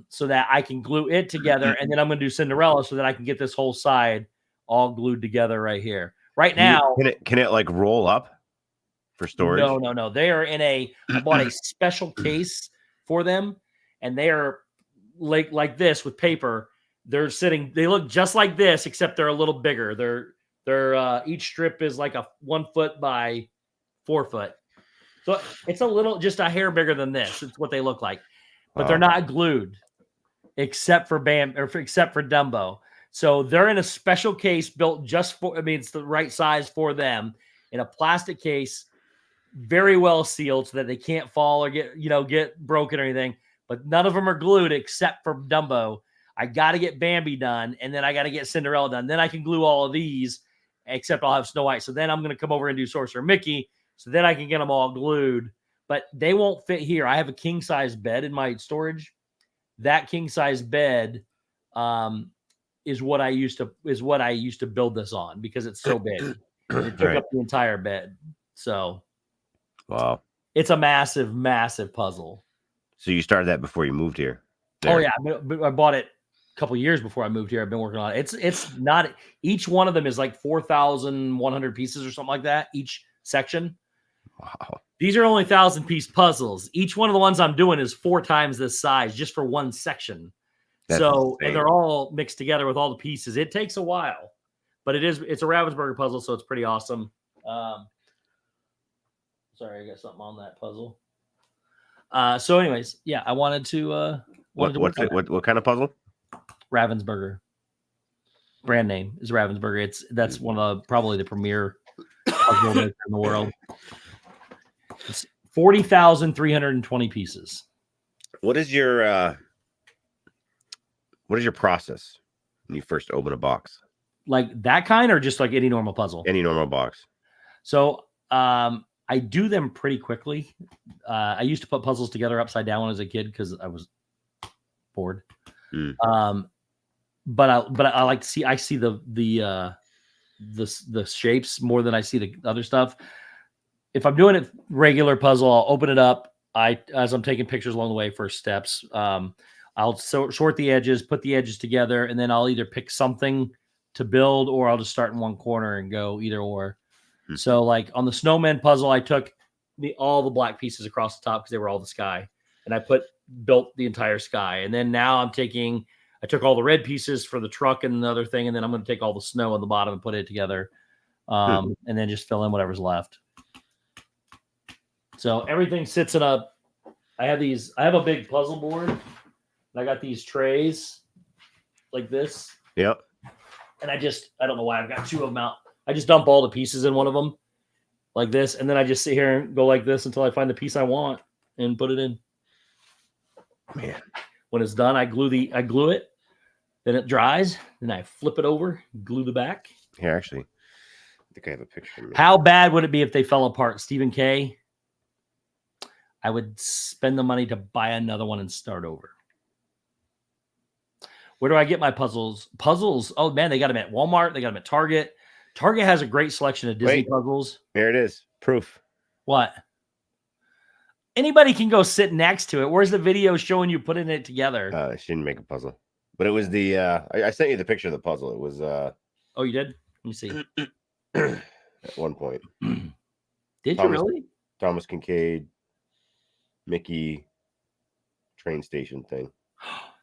So that I can glue it together, and then I'm going to do Cinderella so that I can get this whole side all glued together right here. Right now, can it like roll up for storage? No. They are in I bought a special case for them, and they are like this with paper. They look just like this, except they're a little bigger. They're each strip is like a 1 foot by 4 foot. So it's just a hair bigger than this. It's what they look like, but they're not glued except for Dumbo. So they're in a special case built just for, it's the right size for them in a plastic case. very well sealed so that they can't fall or get broken or anything. But none of them are glued except for Dumbo. I got to get Bambi done, and then I got to get Cinderella done. Then I can glue all of these, except I'll have Snow White. So then I'm going to come over and do Sorcerer Mickey, so then I can get them all glued. But they won't fit here. I have a king size bed in my storage. That king size bed is what I used to build this on because it's so big. It took up the entire bed. So, wow, it's a massive, massive puzzle. So you started that before you moved here? There. Oh yeah, I bought it a couple years before I moved here. I've been working on it. It's not, each one of them is like 4,100 pieces or something like that. Each section. Wow. These are only 1,000-piece puzzles. Each one of the ones I'm doing is 4 times this size just for one section. That's insane. And they're all mixed together with all the pieces. It takes a while, but it's a Ravensburger puzzle, so it's pretty awesome. Sorry, I got something on that puzzle. So anyways, yeah, I wanted to what kind of puzzle? Ravensburger. Brand name is Ravensburger. That's one of probably the premier puzzle maker in the world. It's 40,320 pieces. What is your process when you first open a box? Like that kind, or just like any normal puzzle? Any normal box. So I do them pretty quickly. I used to put puzzles together upside down when I was a kid because I was bored. But I like to see. I see the shapes more than I see the other stuff. If I'm doing it regular puzzle, I'll open it up. As I'm taking pictures along the way, first steps. I'll sort the edges, put the edges together, and then I'll either pick something to build or I'll just start in one corner and go either or. So like on the snowman puzzle, I took all the black pieces across the top because they were all the sky, and I built the entire sky. And then now I took all the red pieces for the truck and the other thing, and then I'm going to take all the snow on the bottom and put it together, and then just fill in whatever's left. So everything sits in I have a big puzzle board, and I got these trays like this. Yep. And I don't know why I've got 2 of them out. I just dump all the pieces in one of them like this. And then I just sit here and go like this until I find the piece I want and put it in. Man, when it's done, I glue it, then it dries. Then I flip it over, glue the back. Here, actually, I think I have a picture. How bad would it be if they fell apart? Stephen K. I would spend the money to buy another one and start over. Where do I get my puzzles? Puzzles. Oh man, they got them at Walmart. They got them at Target. Target has a great selection of Disney puzzles. Here it is. Proof. What? Anybody can go sit next to it. Where's the video showing you putting it together? She didn't make a puzzle, but it was the. I sent you the picture of the puzzle. It was. Oh, you did? Let me see. At one point. Did you really? Thomas Kincaid, Mickey, train station thing.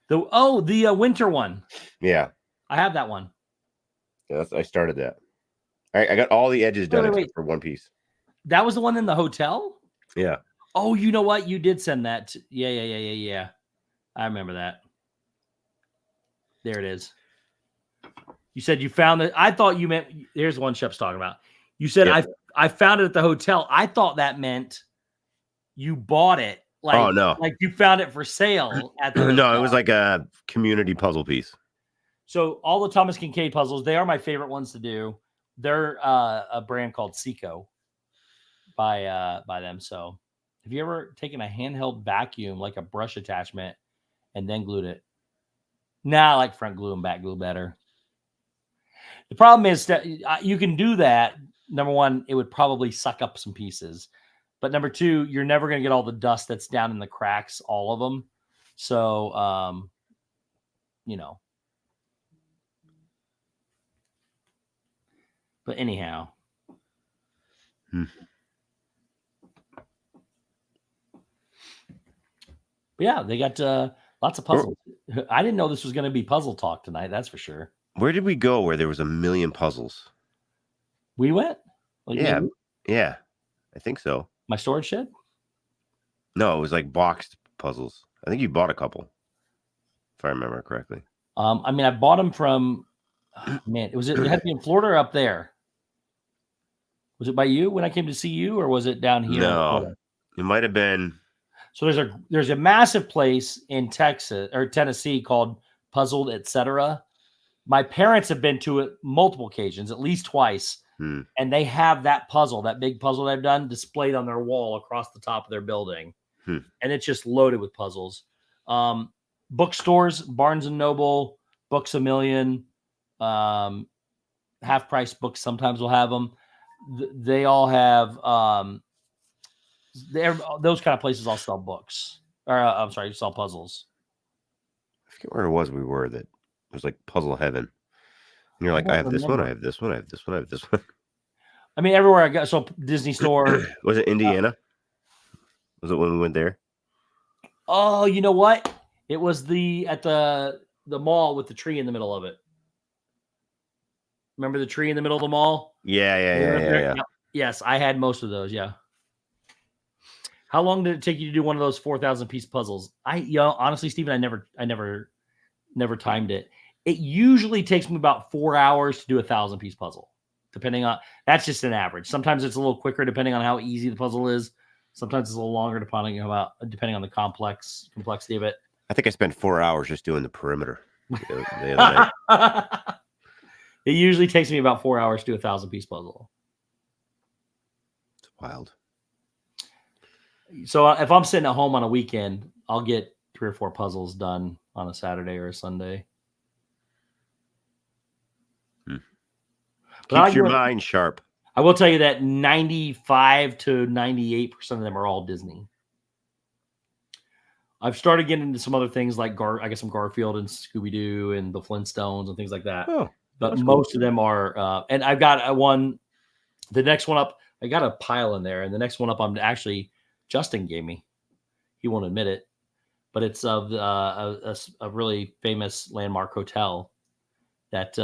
The winter one. Yeah, I have that one. Yeah, I started that. I got all the edges done except for one piece. That was the one in the hotel? Yeah. Oh, you know what? You did send that. Yeah. I remember that. There it is. You said you found it. I thought you meant. Here's one Shep's talking about. You said I found it at the hotel. I thought that meant you bought it. Like, oh no! Like you found it for sale at the hotel. No, it was like a community puzzle piece. So all the Thomas Kincaid puzzles, they are my favorite ones to do. They're a brand called Seco by them. So have you ever taken a handheld vacuum, like a brush attachment, and then glued it? Nah, I like front glue and back glue better. The problem is that you can do that. Number one, it would probably suck up some pieces. But number two, you're never going to get all the dust that's down in the cracks, all of them. So, But anyhow. But yeah, they got lots of puzzles. I didn't know this was going to be puzzle talk tonight. That's for sure. Where did we go where there was a million puzzles? We went? Like yeah. I think so. My storage shed? No, it was like boxed puzzles. I think you bought a couple, if I remember correctly. I bought them from, it had to be in Florida or up there. Was it by you when I came to see you, or was it down here? No, it might have been. So there's a massive place in Texas or Tennessee called Puzzled, Etc. My parents have been to it multiple occasions, at least twice, and they have that big puzzle they've done displayed on their wall across the top of their building, and it's just loaded with puzzles. Bookstores, Barnes and Noble, Books A Million, half price books sometimes will have them. They all have those kind of places all sell books. Or I'm sorry, sell puzzles. I forget where it was we were that it was like puzzle heaven. And you're like, I have this one, I have this one, I have this one, I have this one. I mean, everywhere I go. So Disney Store. Was it Indiana? Was it when we went there? Oh, you know what? It was at the mall with the tree in the middle of it. Remember the tree in the middle of the mall? Yeah. Yes, I had most of those. Yeah. How long did it take you to do one of those 4,000 piece puzzles? Honestly, Stephen, I never timed it. It usually takes me about 4 hours to do 1,000 piece puzzle, depending on. That's just an average. Sometimes it's a little quicker depending on how easy the puzzle is. Sometimes it's a little longer depending on the complexity of it. I think I spent 4 hours just doing the perimeter the other night. It usually takes me about 4 hours to do 1,000 piece puzzle. It's wild. So if I'm sitting at home on a weekend, I'll get 3 or 4 puzzles done on a Saturday or a Sunday. Keeps your mind sharp. I will tell you that 95 to 98% of them are all Disney. I've started getting into some other things like some Garfield and Scooby-Doo and the Flintstones and things like that. Oh, but most of them are, and I've got one. The next one up, I got a pile in there, and the next one up, Justin gave me. He won't admit it, but it's of a really famous landmark hotel. That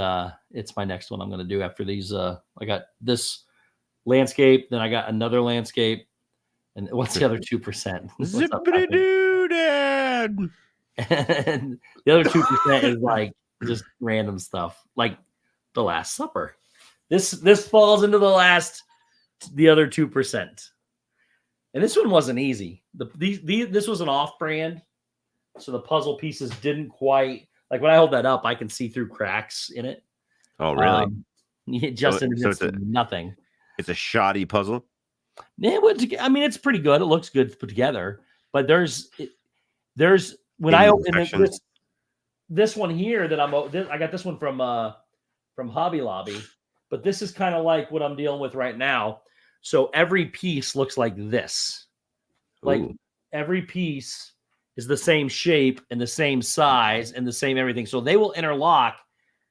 it's my next one I'm going to do after these. I got this landscape, then I got another landscape, and what's the other 2%? Zippity doo dad. And the other 2% is like just random stuff, like The Last Supper. This falls into the other 2%. And this one wasn't easy. This was an off-brand, so the puzzle pieces didn't quite like when I hold that up, I can see through cracks in it. Oh, really? Nothing. It's a shoddy puzzle. I mean, it's pretty good. It looks good put together, but there's when I open this one here that I got this one from Hobby Lobby, but this is kind of like what I'm dealing with right now. So every piece looks like this. Like every piece is the same shape and the same size and the same everything. So they will interlock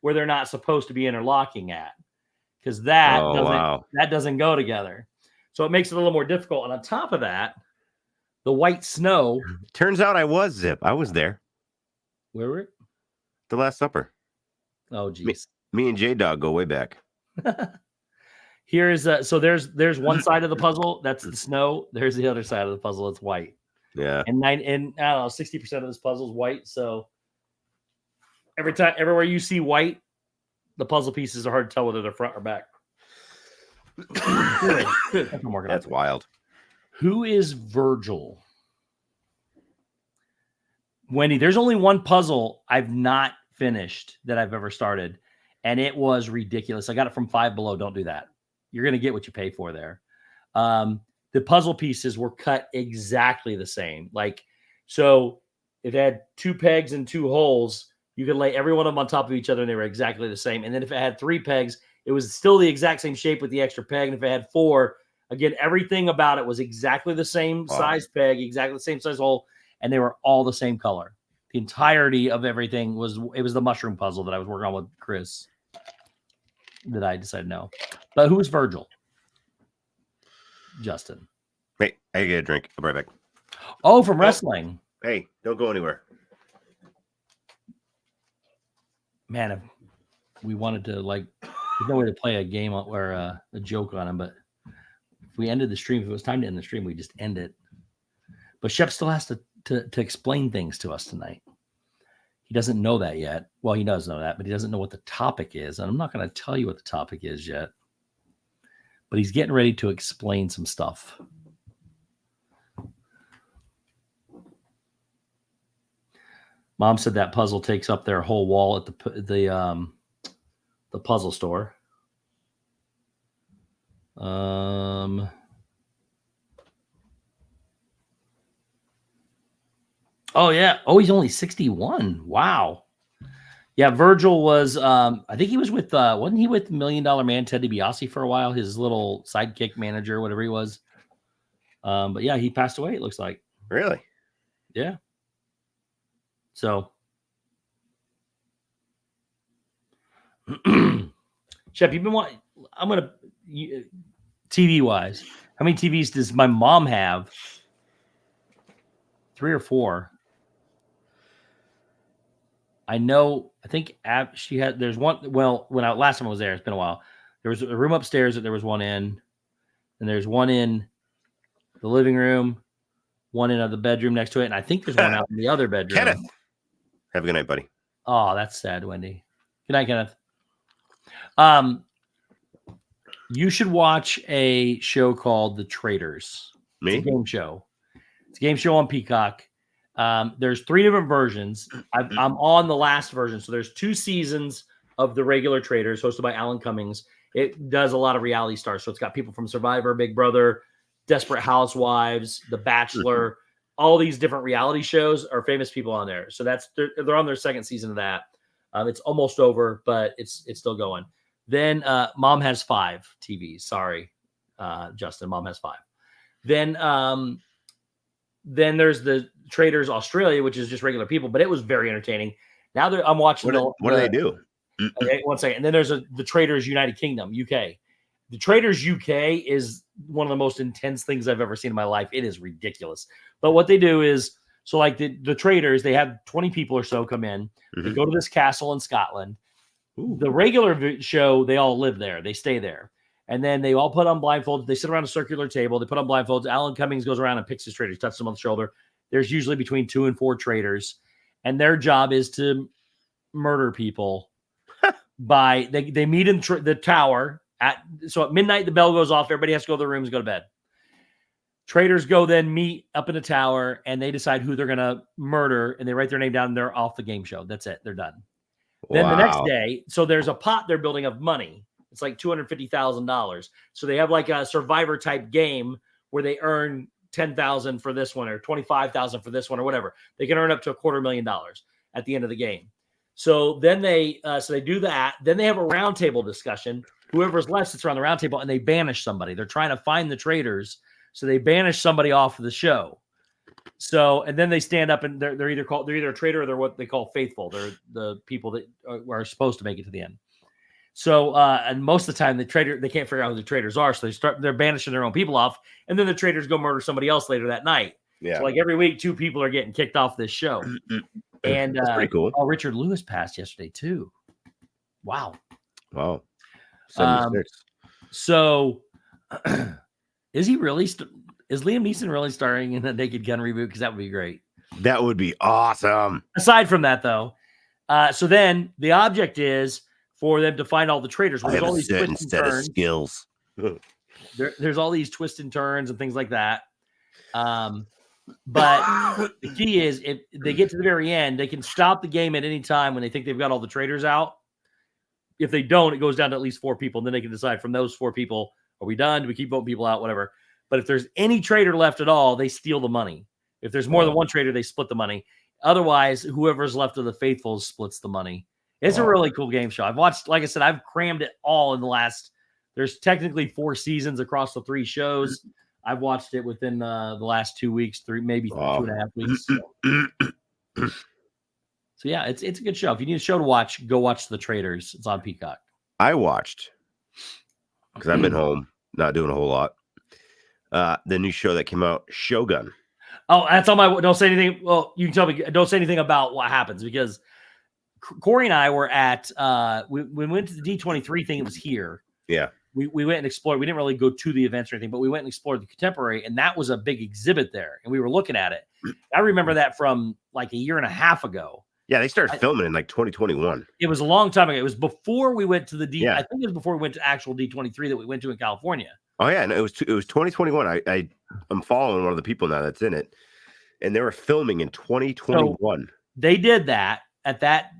where they're not supposed to be interlocking at, because that doesn't go together. So it makes it a little more difficult. And on top of that, the white snow. Turns out I was Zip. I was there. Where were it? The Last Supper. Oh, geez. Me and J-Dog go way back. Here's so there's one side of the puzzle that's the snow. There's the other side of the puzzle. It's white. Yeah. And I don't know, 60% of this puzzle is white. So everywhere you see white, the puzzle pieces are hard to tell whether they're front or back. That's wild. Who is Virgil? Wendy, there's only one puzzle I've not finished that I've ever started, and it was ridiculous. I got it from Five Below. Don't do that. You're going to get what you pay for there. The puzzle pieces were cut exactly the same. Like, so if it had 2 pegs and 2 holes, you could lay every one of them on top of each other and they were exactly the same. And then if it had 3 pegs, it was still the exact same shape with the extra peg. And if it had 4, again, everything about it was exactly the same size peg, exactly the same size hole, and they were all the same color. The entirety of everything was the mushroom puzzle that I was working on with Chris that I decided no. But who is Virgil? Justin. Wait, I get a drink. I'll be right back. Oh, from wrestling. Hey, don't go anywhere. Man, if we wanted to, like, there's no way to play a game or a joke on him, but if we ended the stream, if it was time to end the stream, we just end it. But Shep still has to explain things to us tonight. He doesn't know that yet. Well, he does know that, but he doesn't know what the topic is. And I'm not going to tell you what the topic is yet. but he's getting ready to explain some stuff. Mom said that puzzle takes up their whole wall at the puzzle store. Oh yeah. Oh, he's only 61. Wow. Yeah, Virgil was I think he was with wasn't he with $1 Million Man Ted DiBiase for a while, his little sidekick manager, whatever he was. But yeah, he passed away, it looks like. Really? Yeah. So Shep, you've been watching. I'm gonna TV wise. How many TVs does my mom have? 3 or 4. I know. I think she had. There's one. Well, last time I was there, it's been a while. There was a room upstairs that there was one in, and there's one in the living room, one in the bedroom next to it, and I think there's one out in the other bedroom. Kenneth, have a good night, buddy. Oh, that's sad, Wendy. Good night, Kenneth. You should watch a show called The Traitors. Me? It's a game show. It's a game show on Peacock. There's 3 different versions. I'm on the last version. So there's 2 seasons of the regular Traitors hosted by Alan Cummings. It does a lot of reality stars. So it's got people from Survivor, Big Brother, Desperate Housewives, The Bachelor, all these different reality shows are famous people on there. So they're on their 2nd season of that. It's almost over, but it's still going. Then Mom has 5 TVs. Sorry, Justin. Mom has 5. Then there's the Traitors Australia, which is just regular people, but it was very entertaining. Now I'm watching. What do they do? Okay, one second. And then there's the Traitors United Kingdom, UK. The Traitors UK is one of the most intense things I've ever seen in my life. It is ridiculous. But what they do is, so like the Traitors, they have 20 people or so come in. Mm-hmm. They go to this castle in Scotland. Ooh. The regular show, they all live there. They stay there. And then they all put on blindfolds. They sit around a circular table. They put on blindfolds. Alan Cummings goes around and picks his traitors, touches them on the shoulder. There's usually between 2 and 4 traitors. And their job is to murder people they meet in the tower. So at midnight, the bell goes off. Everybody has to go to their rooms, go to bed. Traitors go then meet up in the tower, and they decide who they're going to murder, and they write their name down, and they're off the game show. That's it. They're done. Then the next day, so there's a pot they're building of money. It's like $250,000. So they have like a Survivor type game where they earn $10,000 for this one or $25,000 for this one or whatever. They can earn up to $250,000 at the end of the game. So then they do that. Then they have a roundtable discussion. Whoever's left sits around the roundtable and they banish somebody. They're trying to find the traitors. So they banish somebody off of the show. So, and then they stand up and they're either a traitor or they're what they call faithful. They're the people that are supposed to make it to the end. So, and most of the time they can't figure out who the traitors are. So they're banishing their own people off. And then the traitors go murder somebody else later that night. Yeah. So like every week, 2 people are getting kicked off this show. And that's pretty cool. Oh, Richard Lewis passed yesterday too. Wow. 76. So is he really, is Liam Neeson really starring in a Naked Gun reboot? Because that would be great. That would be awesome. Aside from that, though, so then the object is for them to find all the traitors. I have a certain set of skills. There's all these twists and turns and things like that. But the key is if they get to the very end, they can stop the game at any time when they think they've got all the traitors out. If they don't, it goes down to at least 4 people. And then they can decide from those 4 people, are we done? Do we keep voting people out? Whatever. But if there's any traitor left at all, they steal the money. If there's more than one traitor, they split the money. Otherwise, whoever's left of the faithfuls splits the money. It's a really cool game show. I've watched, like I said, I've crammed it all in the last, there's technically 4 seasons across the 3 shows. I've watched it within the last 2 weeks, maybe 2.5 weeks. So yeah, it's a good show. If you need a show to watch, go watch The Traitors. It's on Peacock. I watched, because I've been home, not doing a whole lot, the new show that came out, Shogun. Oh, that's on my, don't say anything. Well, you can tell me, don't say anything about what happens because Corey and I were at, we went to the D23 thing. It was here. Yeah. We went and explored. We didn't really go to the events or anything, but we went and explored the Contemporary, and that was a big exhibit there. And we were looking at it. I remember that from like a year and a half ago. Yeah, they started filming in like 2021. It was a long time ago. It was before we went to the D. Yeah. I think it was before we went to actual D23 that we went to in California. Oh yeah, no, it was 2021. I'm following one of the people now that's in it, and they were filming in 2021. So they did that at that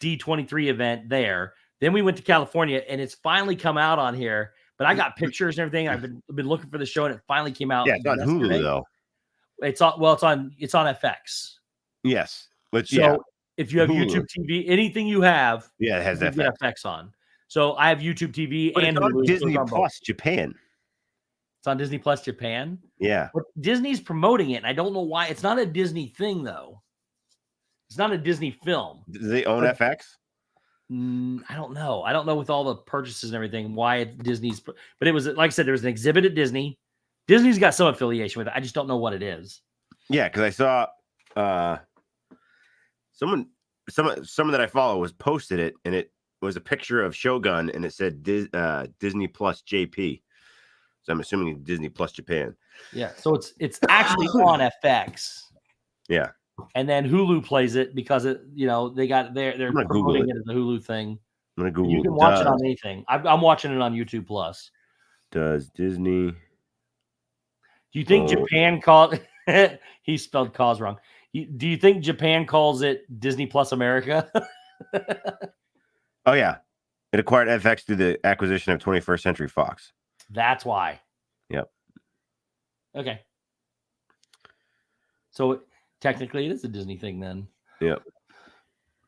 D23 event there. Then we went to California, and it's finally come out on here. But I got pictures and everything. I've been looking for the show, and it finally came out. Yeah, it's on Hulu though. It's on FX. Yes, but so if you have Hulu. YouTube TV, anything you have, it has FX on. So I have YouTube TV but and it's on Hulu, Disney Plus Japan. It's on Disney Plus Japan. Yeah, but Disney's promoting it, and I don't know why. It's not a Disney thing though. It's not a Disney film. Do they own FX? I don't know. I don't know with all the purchases and everything why it's Disney's. But it was, like I said, there was an exhibit at Disney. Disney's got some affiliation with it. I just don't know what it is. Yeah, because I saw someone that I follow was posted it, and it was a picture of Shogun, and it said Disney Plus JP. So I'm assuming it's Disney Plus Japan. Yeah, so it's actually on FX. Yeah, and then Hulu plays it because they got they're promoting it as a Hulu thing. I'm gonna Google. You can watch it on anything. I'm watching it on YouTube Plus. Does Disney? Do you think Japan called? He spelled cause wrong. Do you think Japan calls it Disney Plus America? Oh yeah, it acquired FX through the acquisition of 21st Century Fox. That's why. Yep. Okay. So technically, it is a Disney thing then. Yep.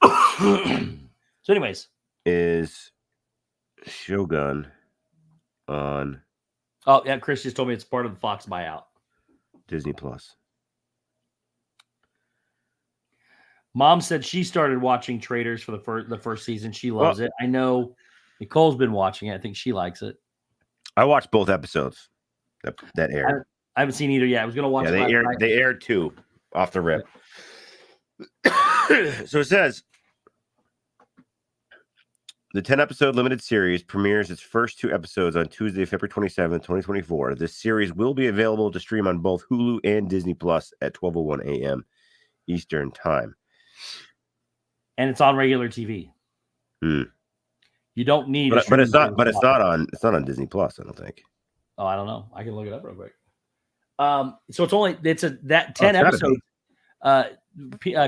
So, anyways, is Shogun on? Oh yeah, Chris just told me it's part of the Fox buyout. Disney Plus. Mom said she started watching Traitors for the first season. She loves it. I know Nicole's been watching it. I think she likes it. I watched both episodes that aired. I haven't seen either yet. I was going to watch. Yeah, they aired 2 off the rip. So it says the 10-episode limited series premieres its first 2 episodes on Tuesday, February 27, 2024. This series will be available to stream on both Hulu and Disney Plus at 12:01 a.m. Eastern Time. And it's on regular TV. You don't need, but it's not on Disney Plus. I don't think. Oh, I don't know. I can look it up real quick. So it's that 10 episodes.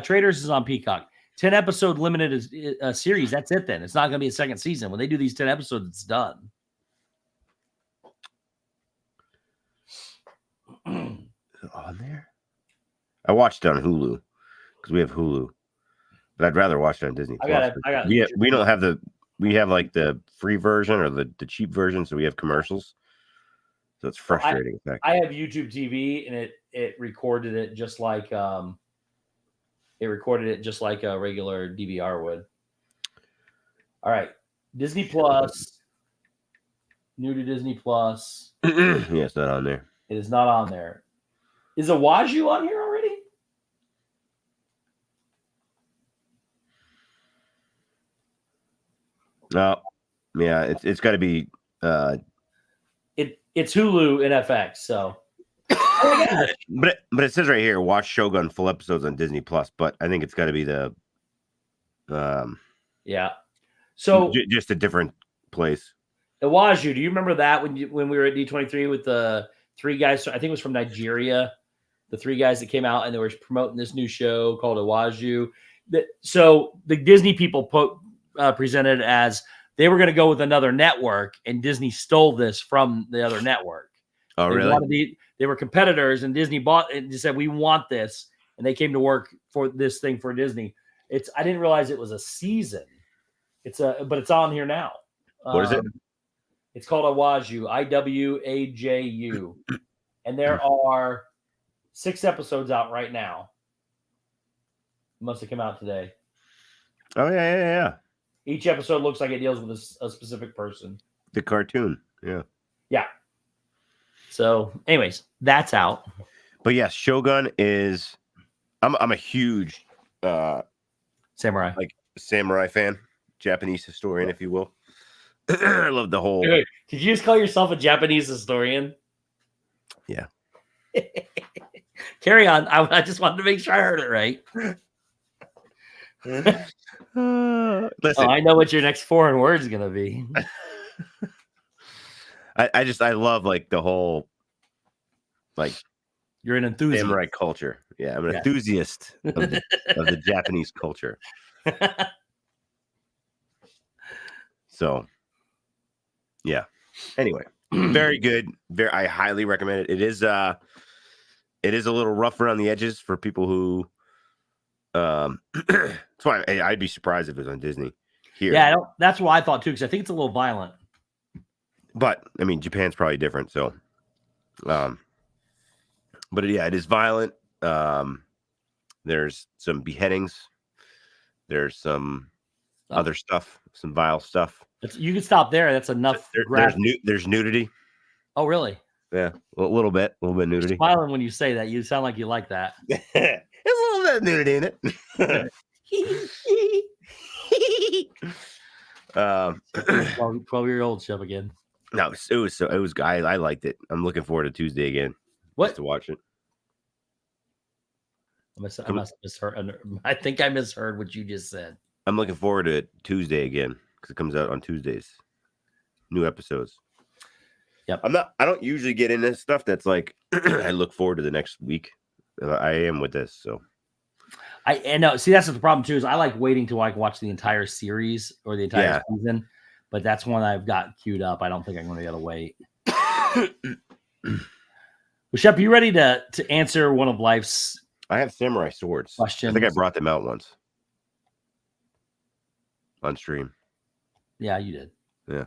Traitors is on Peacock. 10 episode limited series. That's it. Then it's not going to be a second season. When they do these 10 episodes, it's done. Is it on there? I watched it on Hulu because we have Hulu, but I'd rather watch it on Disney Plus. We don't have we have like the free version or the cheap version, so we have commercials. So it's frustrating. I have YouTube TV, and it recorded it just like a regular DVR would. All right, Disney Plus, new to Disney Plus. Yeah, it's not on there. It is not on there. Is Awaju on here already? No, yeah, it's got to be. It's Hulu and FX. So, but it says right here, watch Shogun full episodes on Disney Plus. But I think it's got to be the. Yeah. So just a different place. Awaju, do you remember that when we were at D23 with the 3 guys? I think it was from Nigeria. The 3 guys that came out and they were promoting this new show called Awaju. So the Disney people presented as they were going to go with another network, and Disney stole this from the other network. Oh, really? They were competitors, and Disney bought it and just said, "We want this," and they came to work for this thing for Disney. I didn't realize it was a season. But it's on here now. What is it? It's called Awaju, IWAJU, and there are 6 episodes out right now. It must have come out today. Oh yeah. Each episode looks like it deals with a specific person. The cartoon, yeah. So, anyways, that's out. But yes, Shogun is. I'm a huge samurai fan, Japanese historian, if you will. I love the whole. Wait, did you just call yourself a Japanese historian? Yeah. Carry on. I just wanted to make sure I heard it right. Oh, Listen, I know what your next foreign word is gonna be. I love like the whole like You're an enthusiast. samurai culture. Yeah, I'm an Yes. enthusiast of the Japanese culture. So, yeah. Anyway, very good. I highly recommend it. It is a little rough around the edges for people who it's fine. I'd be surprised if it was on Disney here. Yeah, that's what I thought too, because I think it's a little violent. But I mean, Japan's probably different. So, but yeah, it is violent. There's some beheadings. There's some other stuff, some vile stuff. You can stop there. That's enough. There's nudity. Oh, really? Yeah, a little bit nudity. You're smiling when you say that. You sound like you like that. There's a little bit of nudity in it. 12-year-old Shep again. No, it was. I liked it. I'm looking forward to Tuesday again. What? Just to watch it. I must have misheard. I think I misheard what you just said. I'm looking forward to Tuesday again because it comes out on Tuesdays. New episodes. Yep. I don't usually get into stuff that's like I look forward to the next week. I am with this, so I know. See, that's the problem too. Is I like waiting to watch the entire series or the entire season, but that's one I've got queued up. I don't think I'm going to be able to wait. Well, Shep, you ready to answer one of life's? I have samurai swords. Questions. I think I brought them out once on stream. Yeah, you did. Yeah.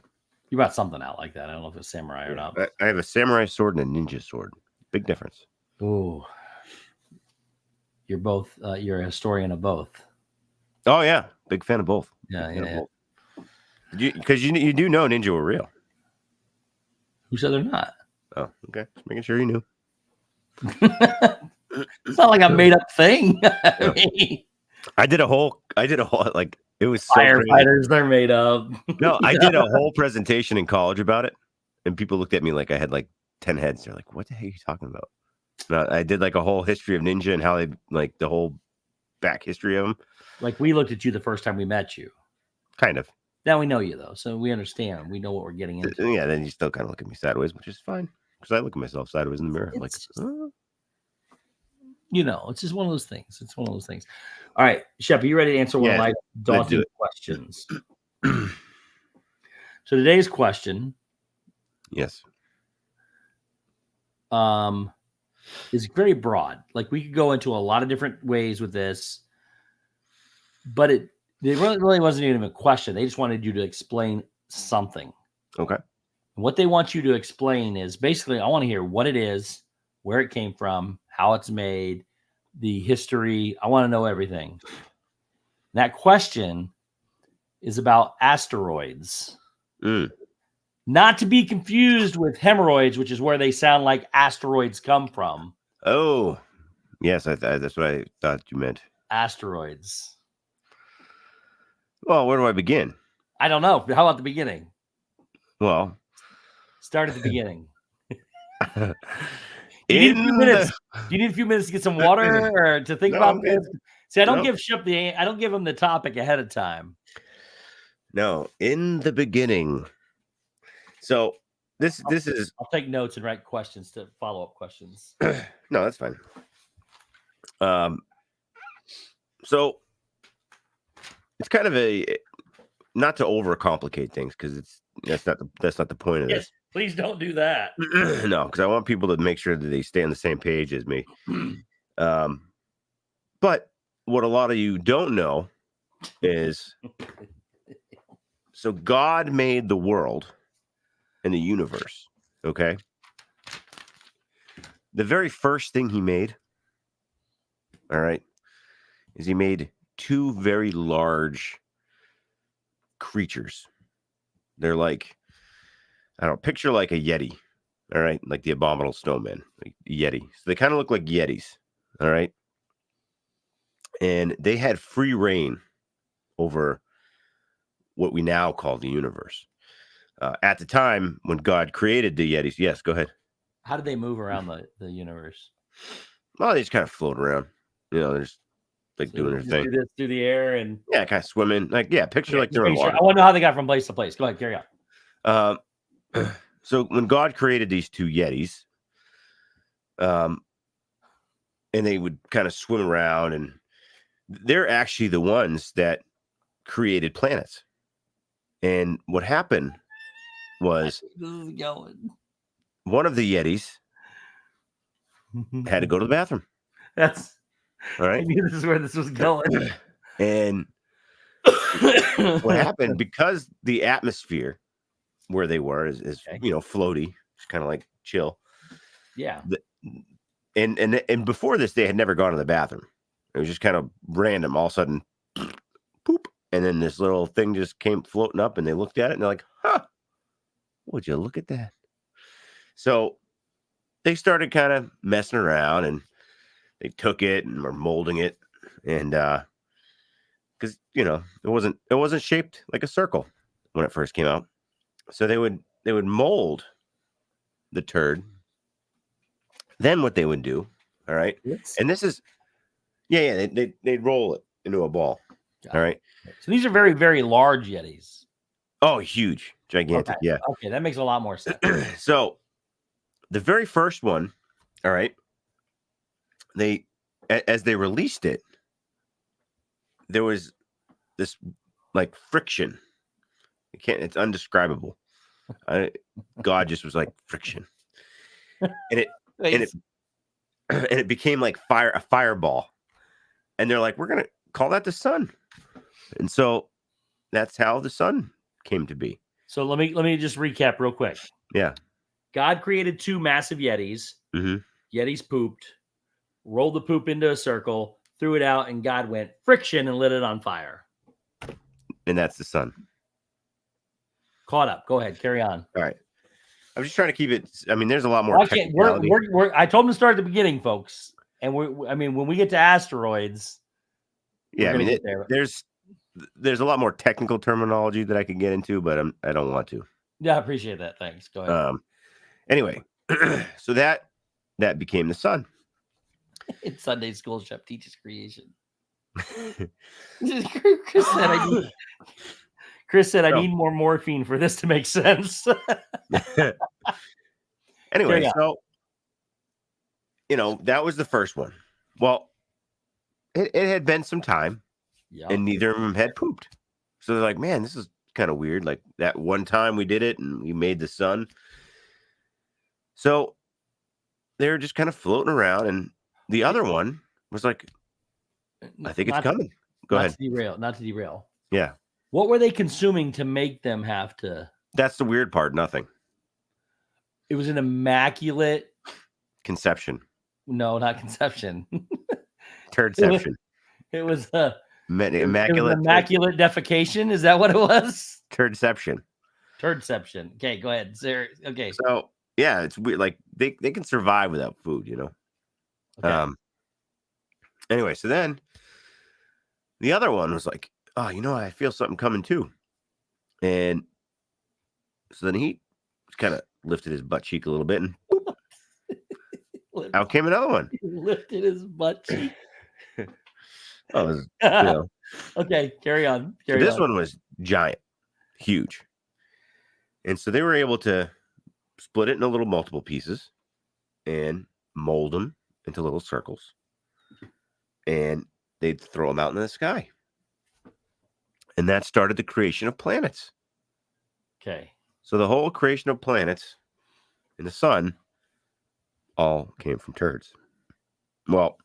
You brought something out like that. I don't know if it's samurai or not. I have a samurai sword and a ninja sword. Big difference. Ooh. You're both. You're a historian of both. Oh yeah, big fan of both. Yeah. Because you do know ninja were real. Who said they're not? Oh, okay. Just making sure you knew. It's not like a made up thing. I did a whole like it was so firefighters. Crazy. They're made up. No, I did a whole presentation in college about it, and people looked at me like I had like 10 heads. They're like, "What the heck are you talking about?" No, I did like a whole history of ninja and how they like the whole back history of them. Like we looked at you the first time we met you. Kind of. Now we know you though, so we understand. We know what we're getting into. Yeah, then you still kind of look at me sideways, which is fine because I look at myself sideways in the mirror. You know, it's just one of those things. It's one of those things. All right, Shep, are you ready to answer one of my daunting questions? So today's question, yes, is very broad. Like we could go into a lot of different ways with this, but it really wasn't even a question. They just wanted you to explain something. Okay. And what they want you to explain is basically, I want to hear what it is, where it came from, how it's made, the history. I want to know everything. That question is about asteroids. Not to be confused with hemorrhoids, which is where they sound like asteroids come from. Oh, yes, that's what I thought you meant. Asteroids. Well, where do I begin? I don't know. How about the beginning? Well, start at the beginning. Do you need a few minutes? Do you need a few minutes to get some water or to think about this? See, I don't give Shep I don't give him the topic ahead of time. No, in the beginning. So this is. I'll take notes and write questions to follow up questions. No, that's fine. So it's kind of not to overcomplicate things because that's not the point of this. Please don't do that. No, because I want people to make sure that they stay on the same page as me. But what a lot of you don't know is, so God made the world and the universe. Okay. The very first thing he made, all right, is he made two very large creatures. They're like, I don't know, picture like a Yeti, all right, like the abominable snowman, like Yeti. So they kind of look like Yetis, all right, and they had free reign over what we now call the universe. At the time when God created the Yetis, yes, go ahead. How did they move around the universe? Well, they just kind of float around. You know, like So doing you their just thing. do this through the air and Yeah, kind of swimming. Like, yeah, picture okay, like just they're in making sure. water. I want to know how they got from place to place. Go ahead, carry on. So when God created these two Yetis, and they would kind of swim around, and they're actually the ones that created planets. And what happened was This is going. one of the Yetis had to go to the bathroom. That's. All I right. knew this is where this was going. And what happened, because the atmosphere where they were is Okay. floaty, it's kind of like chill. Yeah. And before this, they had never gone to the bathroom. It was just kind of random. All of a sudden, poop, and then this little thing just came floating up, and they looked at it, and they're like, "Huh, would you look at that?" So they started kind of messing around, and they took it and were molding it, and because it wasn't shaped like a circle when it first came out, so they would mold the turd. Then what they would do, all right, and this is they'd roll it into a ball. All right. So these are very, very large Yetis. Oh, huge, gigantic. Okay. Yeah. Okay, that makes a lot more sense. So the very first one, all right, as they released it, there was this like friction. It's undescribable. God just was like friction. And it and it became like a fireball. And they're like, we're gonna call that the sun. And so that's how the sun came to be. So let me just recap real quick. Yeah. God created two massive Yetis. Mm-hmm. Yetis pooped, rolled the poop into a circle, threw it out, and God went friction and lit it on fire. And that's the sun. Caught up. Go ahead, carry on. All right. I'm just trying to keep it. I mean, there's a lot more. I told him to start at the beginning, folks. And when we get to asteroids, yeah, I mean, there's a lot more technical terminology that I could get into, but I don't want to. Yeah, I appreciate that. Thanks. Go ahead. Anyway, so that became the sun. In Sunday school, Shep teaches creation. Chris said, I need more morphine for this to make sense. Anyway, so that was the first one. Well, it had been some time, and neither of them had pooped. So they're like, man, this is kind of weird. Like that one time we did it and we made the sun. So they were just kind of floating around, and the other one was like, I think it's coming. Go ahead. Not to derail. Yeah. What were they consuming to make them have to? That's the weird part. Nothing. It was an immaculate conception. No, not conception. Turdception. It was immaculate defecation. Is that what it was? Turdception. Okay, go ahead. Okay. So yeah, it's weird. Like they can survive without food, Okay. Anyway, so then the other one was like, oh, I feel something coming too. And so then he kind of lifted his butt cheek a little bit, and boop, out came another one. He lifted his butt cheek. Okay, carry on. This one was giant, huge. And so they were able to split it into little multiple pieces and mold them into little circles. And they'd throw them out in the sky. And that started the creation of planets. Okay. So the whole creation of planets in the sun all came from turds. Well,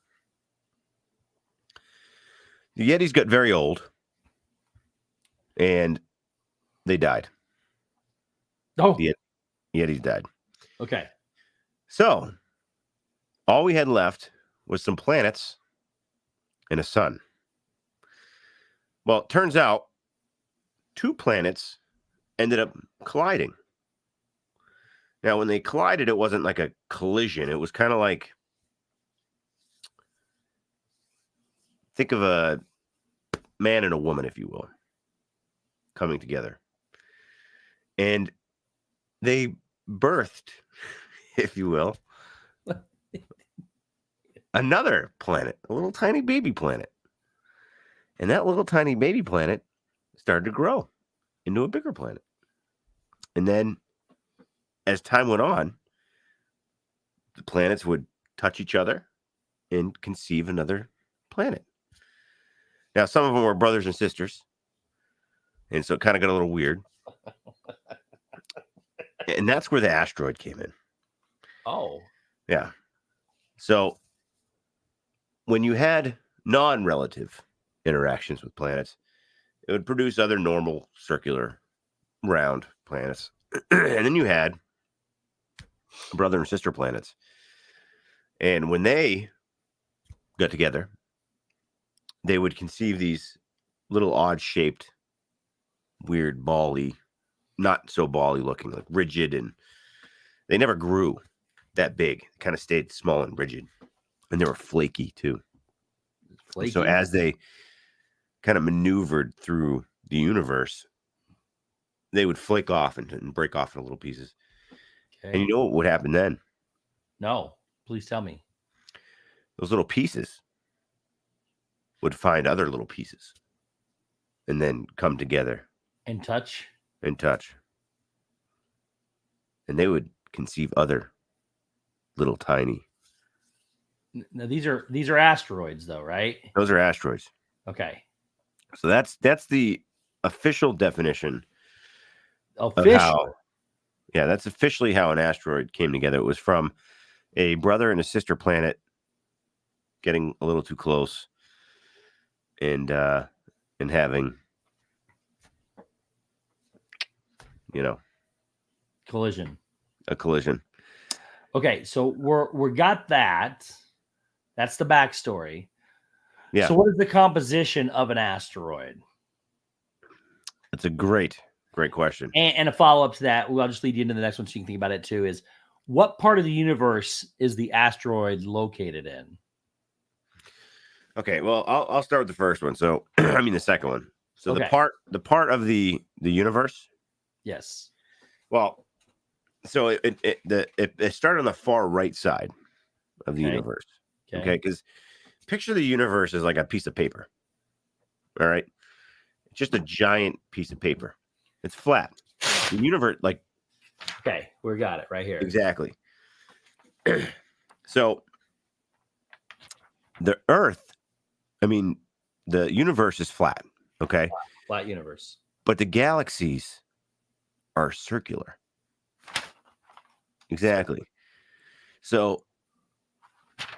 the Yetis got very old and they died. Oh. The Yetis died. Okay. So all we had left was some planets and a sun. Well, it turns out two planets ended up colliding. Now, when they collided, it wasn't like a collision. It was kind of like, think of a man and a woman, if you will, coming together. And they birthed, if you will, another planet, a little tiny baby planet. And that little tiny baby planet started to grow into a bigger planet. And then as time went on, the planets would touch each other and conceive another planet. Now, some of them were brothers and sisters. And so it kind of got a little weird. And that's where the asteroid came in. Oh. Yeah. So when you had non-relative interactions with planets, it would produce other normal circular round planets. And then you had brother and sister planets. And when they got together, they would conceive these little odd-shaped, weird, bally, not so bally looking, like rigid, and they never grew that big. Kind of stayed small and rigid. And they were flaky too. Flaky. So as they kind of maneuvered through the universe, they would flake off and break off into little pieces. Okay. And you know what would happen then? No, please tell me. Those little pieces would find other little pieces and then come together And touch. and touch. And they would conceive other little tiny. Now these are asteroids, though, right? Those are asteroids. Okay. So that's the official definition of Official. how. Yeah, that's officially how an asteroid came together. It was from a brother and a sister planet getting a little too close and having, Collision. a collision. Okay, so we got that. That's the backstory. Yeah. So what is the composition of an asteroid? That's a great question. And a follow-up to that, I'll just lead you into the next one so you can think about it too, is what part of the universe is the asteroid located in? Okay, well, I'll start with the first one. So, I mean the second one. So Okay. the part of the universe. Yes. Well, so it started on the far right side of the Okay. universe. Okay, because picture the universe as like a piece of paper. All right, it's just a giant piece of paper. It's flat. The universe, like, Okay, we got it right here. exactly. So the Earth, I mean, the universe is flat. Okay, Flat universe. but the galaxies are circular. Exactly. So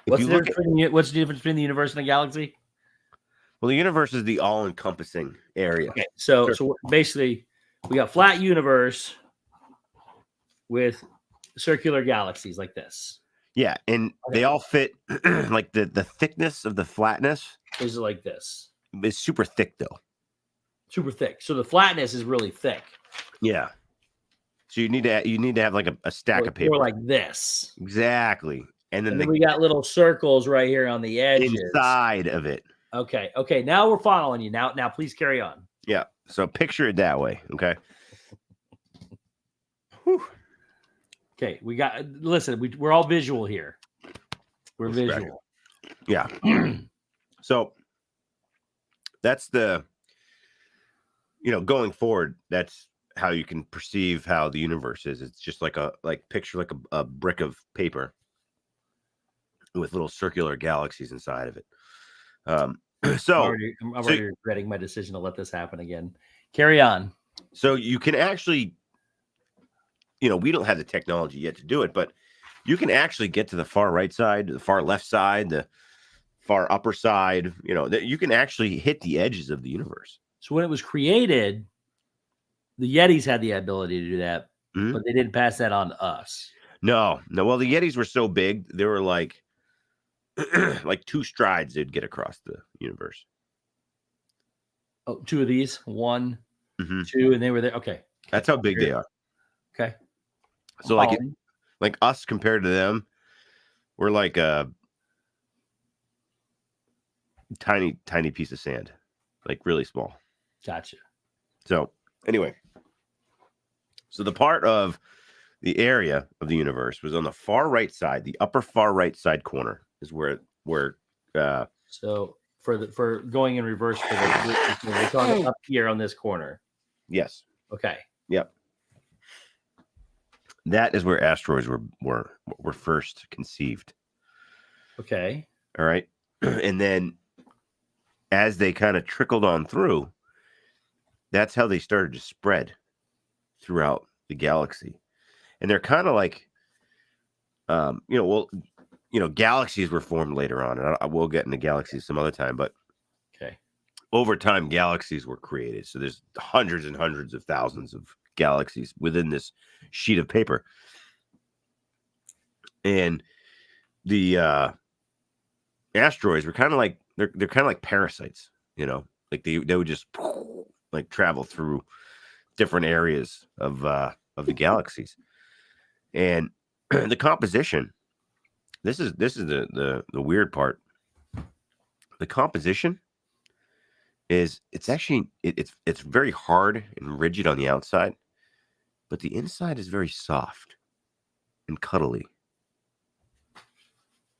What's the difference between the universe and the galaxy? well, the universe is the all-encompassing area. Okay, so basically, we got flat universe with circular galaxies like this. Yeah, and Okay. they all fit. Like the thickness of the flatness Is like this, is super thick, though. super thick. So the flatness is really thick. Yeah. So you need to have like a stack of paper. Or like this. Exactly. And then we got little circles right here on the edges. inside of it. Okay. Now we're following you. Now please carry on. Yeah. So picture it that way. Okay. Whew. Okay. Listen, we're all visual here. We're Respect. visual. Yeah. So that's going forward, that's how you can perceive how the universe is. It's just picture a brick of paper with little circular galaxies inside of it. I'm already regretting my decision to let this happen again. Carry on. So you can actually, we don't have the technology yet to do it, but you can actually get to the far right side, the far left side, the far upper side, that you can actually hit the edges of the universe. So when it was created, the Yetis had the ability to do that, but they didn't pass that on to us. No. Well, the Yetis were so big, they were like 2 strides they'd get across the universe. Oh, 2 of these, 1, Mm-hmm. 2, and they were there. Okay. That's how big they are. Okay. So like us compared to them, we're like a tiny piece of sand, like really small. Gotcha. So anyway, so the part of the area of the universe was on the far right side, the upper far right side corner is where so for going in reverse for the we're talking up here on this corner. Yes. Okay. Yep. That is where asteroids were first conceived. Okay. All right. And then as they kind of trickled on through, that's how they started to spread throughout the galaxy. And they're kind of like, galaxies were formed later on. And I will get into galaxies some other time, but okay. Over time, galaxies were created. So there's hundreds and hundreds of thousands of galaxies within this sheet of paper. And the asteroids were kind of like they're kind of like parasites, like they would just like travel through different areas of the galaxies. And the composition, this is the weird part. The composition is it's very hard and rigid on the outside, but the inside is very soft and cuddly.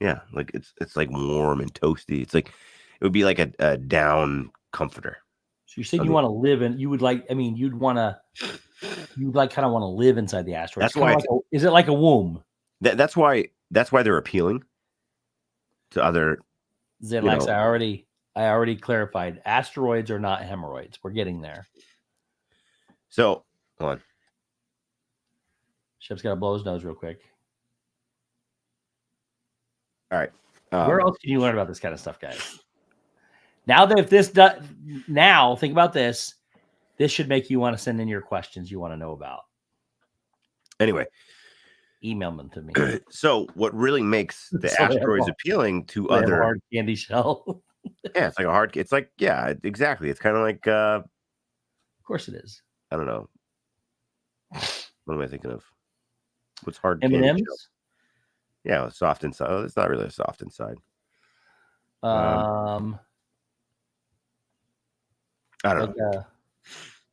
Yeah, like it's like warm and toasty. It's like it would be like a down comforter. So you said you want to live in, you would like, I mean, you'd kind of want to live inside the asteroid. That's why. Is it like a womb? That's why they're appealing to other. Zedlax, I already clarified. Asteroids are not hemorrhoids. We're getting there. So hold on. Shep's got to blow his nose real quick. All right. Where else can you learn about this kind of stuff, guys? Now that if this does, now think about this. This should make you want to send in your questions you want to know about. Anyway, email them to me. So what really makes the asteroids appealing to other hard candy shell? Yeah, it's like a hard. It's like exactly. It's kind of like. Of course, it is. I don't know. What am I thinking of? What's hard? M&Ms. Yeah, soft inside. Oh, it's not really a soft inside. I don't know.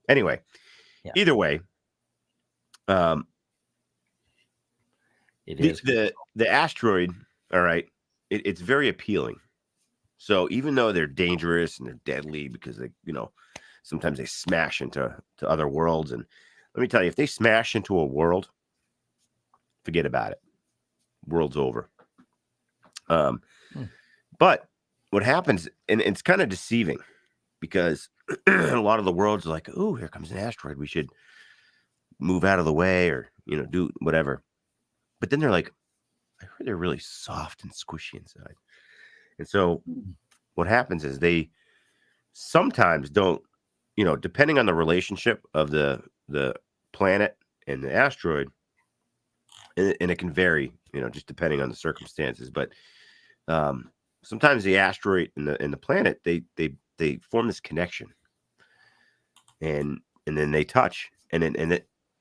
Anyway, either way, it is the asteroid. All right, it's very appealing. So even though they're dangerous and they're deadly because they, sometimes they smash into other worlds, and let me tell you, if they smash into a world, forget about it. World's over. But what happens, and it's kind of deceiving because a lot of the worlds are like, oh, here comes an asteroid. We should move out of the way or, do whatever. But then they're like, I heard they're really soft and squishy inside. And so what happens is they sometimes don't, depending on the relationship of the planet and the asteroid, and it can vary, just depending on the circumstances. But sometimes the asteroid and the planet, they form this connection, and then they touch, and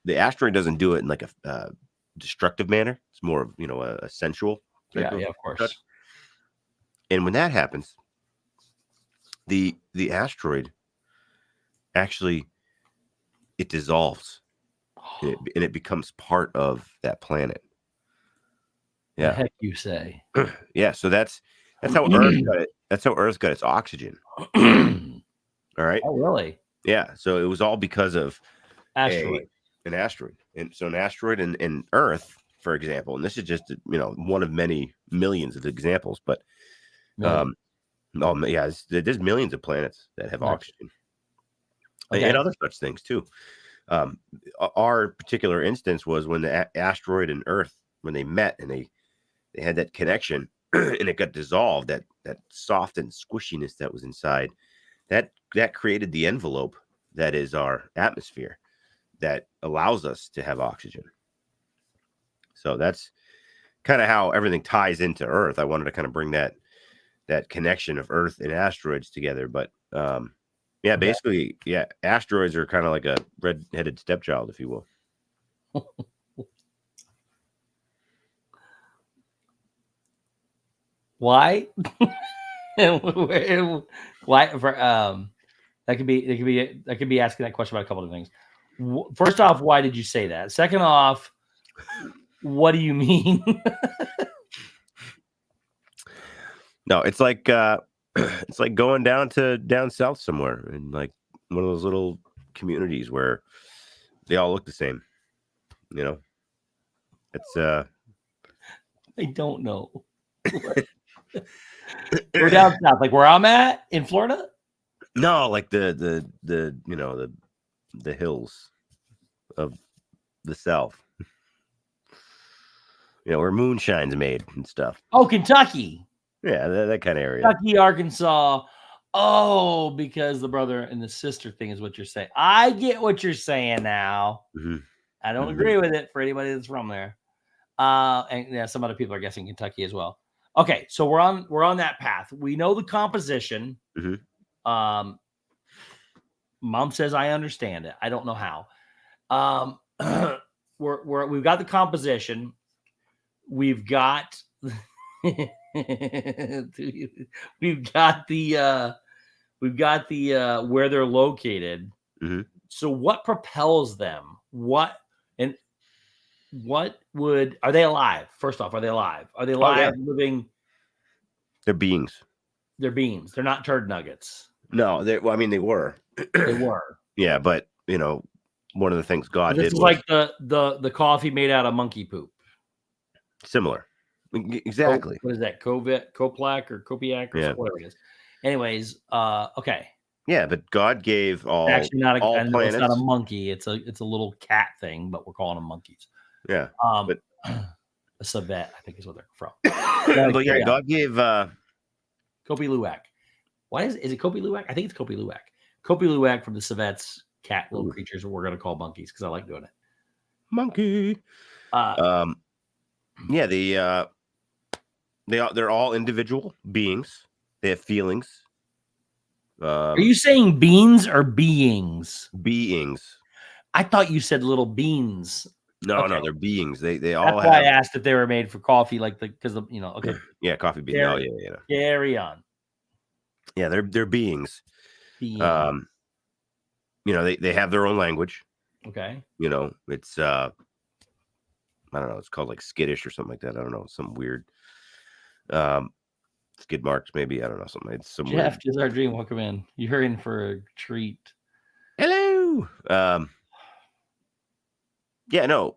the asteroid doesn't do it in like a destructive manner. It's more of a sensual. Yeah, of course. Touch. And when that happens, the asteroid actually it dissolves. And it becomes part of that planet. Yeah. The heck you say? Yeah. So that's how Earth got it. That's how Earth got its oxygen. All right. Oh, really? Yeah. So it was all because of an asteroid. And so an asteroid and Earth, for example, and this is just one of many millions of examples, but there's millions of planets that have oxygen, and other such things too. Our particular instance was when the asteroid and Earth, when they met and they had that connection and it got dissolved, that soft and squishiness that was inside, that created the envelope that is our atmosphere that allows us to have oxygen. So that's kind of how everything ties into Earth. I wanted to kind of bring that connection of Earth and asteroids together, but basically, asteroids are kind of like a red-headed stepchild, if you will. Why? Why? That could be asking that question about a couple of things. First off, why did you say that? Second off, what do you mean? No, it's like it's like going down south somewhere in like one of those little communities where they all look the same. You know, it's I don't know. We're down south, like where I'm at in Florida. no, like the you know the hills of the south. You know, where moonshine's made and stuff. Oh, Kentucky. Yeah, that kind of area. Kentucky, Arkansas. Oh, because the brother and the sister thing is what you're saying. I get what you're saying now. Mm-hmm. I don't agree with it for anybody that's from there. And yeah, some other people are guessing Kentucky as well. Okay, so we're on that path. We know the composition. Mm-hmm. Mom says I understand it. I don't know how. We've got the composition. We've got we've got the where they're located. Mm-hmm. So what propels them? Are they alive? First off, are they alive? Are they alive, living? They're beings. They're beings. They're not turd nuggets. No, they were. They were. Yeah, but you know, one of the things God This did is was like the coffee made out of monkey poop. similar. Exactly. What is that? Coplac or Copiac or whatever it is. Anyways, okay. Yeah, but God gave all Actually not all planets. It's not a monkey. It's a little cat thing, but we're calling them monkeys. Yeah. But a civet, I think is what they're from. But yeah, God gave Kopi Luwak. Why is it Kopi Luwak? I think it's Kopi Luwak. Kopi Luwak from the civets, cat little creatures we're gonna call monkeys because I like doing it. Monkey. Yeah, they're all individual beings. They have feelings. Are you saying beans or beings? Beings. I thought you said little beans. No, they're beings. They all That's have. why I asked if they were made for coffee, because okay. Yeah, coffee beans. Oh yeah. Carry on. Yeah, they're beings. Beings. You know, they have their own language. Okay. You know, it's I don't know, it's called like skittish or something like that. I don't know, some weird skid marks, maybe. I don't know, something. It's some Jeff, weird... just our dream. Welcome in. You're in for a treat. Hello. Yeah, no.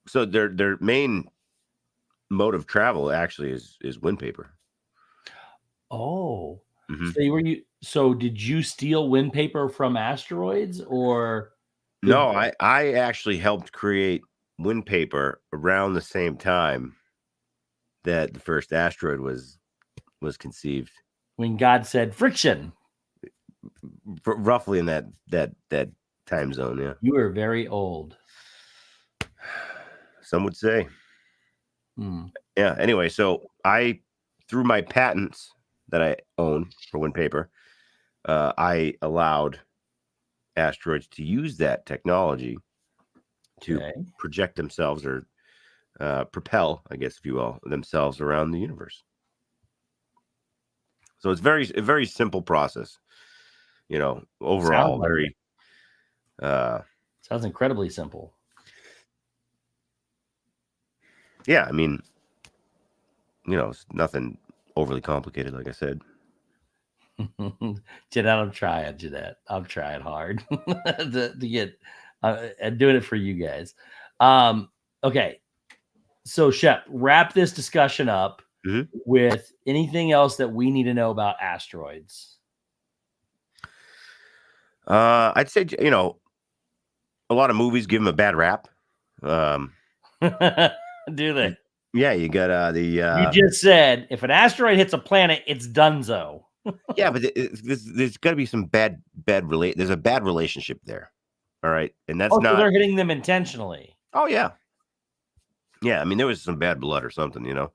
So their main mode of travel actually is wind paper. Oh. Mm-hmm. So did you steal wind paper from asteroids or no, I actually helped create wind paper around the same time that the first asteroid was conceived. When God said friction. Roughly in that time zone, yeah. You are very old. Some would say. Yeah, anyway, so through my patents that I own for wind paper, I allowed asteroids to use that technology to project themselves or propel, I guess, if you will, themselves around the universe. So it's a very simple process, you know, overall. Sounds incredibly simple. Yeah, I mean, you know, it's nothing overly complicated, like I said. Jeanette, I'm trying, Jeanette. I'm trying hard to get I'm doing it for you guys. Okay. So Shep, wrap this discussion up with anything else that we need to know about asteroids. I'd say, you know, a lot of movies give them a bad rap. Do they? Yeah, you got you just said if an asteroid hits a planet, it's donezo. Yeah, but there's got to be some there's a bad relationship there. All right, and that's not. So they're hitting them intentionally. Oh yeah, yeah. I mean, there was some bad blood or something, you know.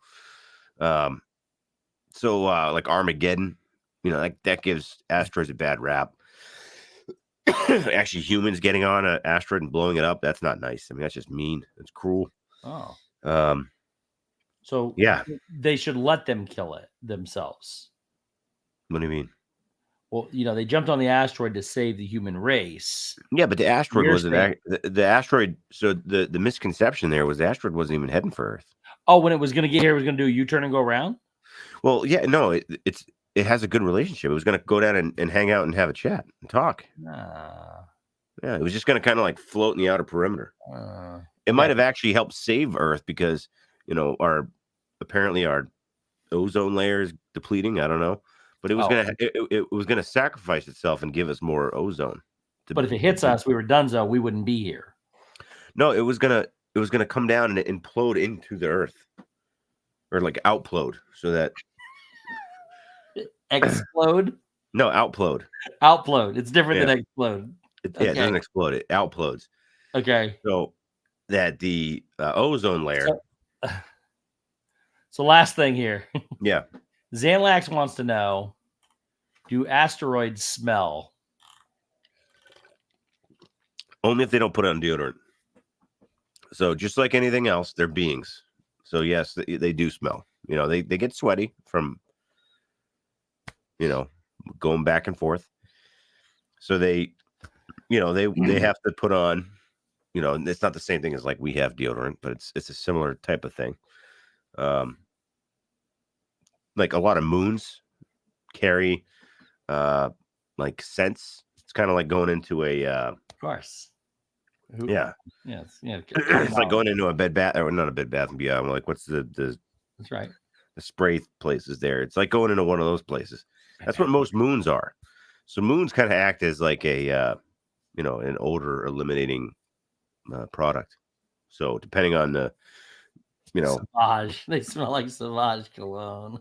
So like Armageddon, you know, like that gives asteroids a bad rap. Actually, humans getting on an asteroid and blowing it up, that's not nice. I mean, that's just mean. It's cruel. Oh. So yeah, they should let them kill it themselves. What do you mean? Well, you know, they jumped on the asteroid to save the human race. Yeah, but the asteroid wasn't the asteroid. So the misconception there was the asteroid wasn't even heading for Earth. Oh, when it was going to get here, it was going to do a U-turn and go around. Well, yeah, no, it has a good relationship. It was going to go down and hang out and have a chat and talk. Yeah, it was just going to kind of like float in the outer perimeter. It might have actually helped save Earth because, you know, apparently our ozone layer is depleting. I don't know, but it was it was gonna sacrifice itself and give us more ozone. But if it hits us, we were donezo. We wouldn't be here. No, it was gonna come down and implode into the Earth, or like outplode, so that explode. No, outplode. Outplode. It's different than explode. It doesn't explode. It outplodes. Okay. So that the ozone layer. So last thing here. Yeah. Xanlax wants to know, do asteroids smell? Only if they don't put on deodorant. So just like anything else, they're beings. So yes, they do smell. You know, they get sweaty from, you know, going back and forth. So they, you know, they have to put on, you know, it's not the same thing as like we have deodorant, but it's a similar type of thing. Like a lot of moons carry like scents. It's kind of like going into a of course. Yeah. Yes. Yeah. It's like going into a Bed Bath, or not a Bed Bath and Beyond. Like, what's the That's right. The spray places there. It's like going into one of those places. That's what most moons are. So moons kind of act as like a you know, an odor eliminating product. So depending on the, you know, Sauvage. They smell like Sauvage cologne.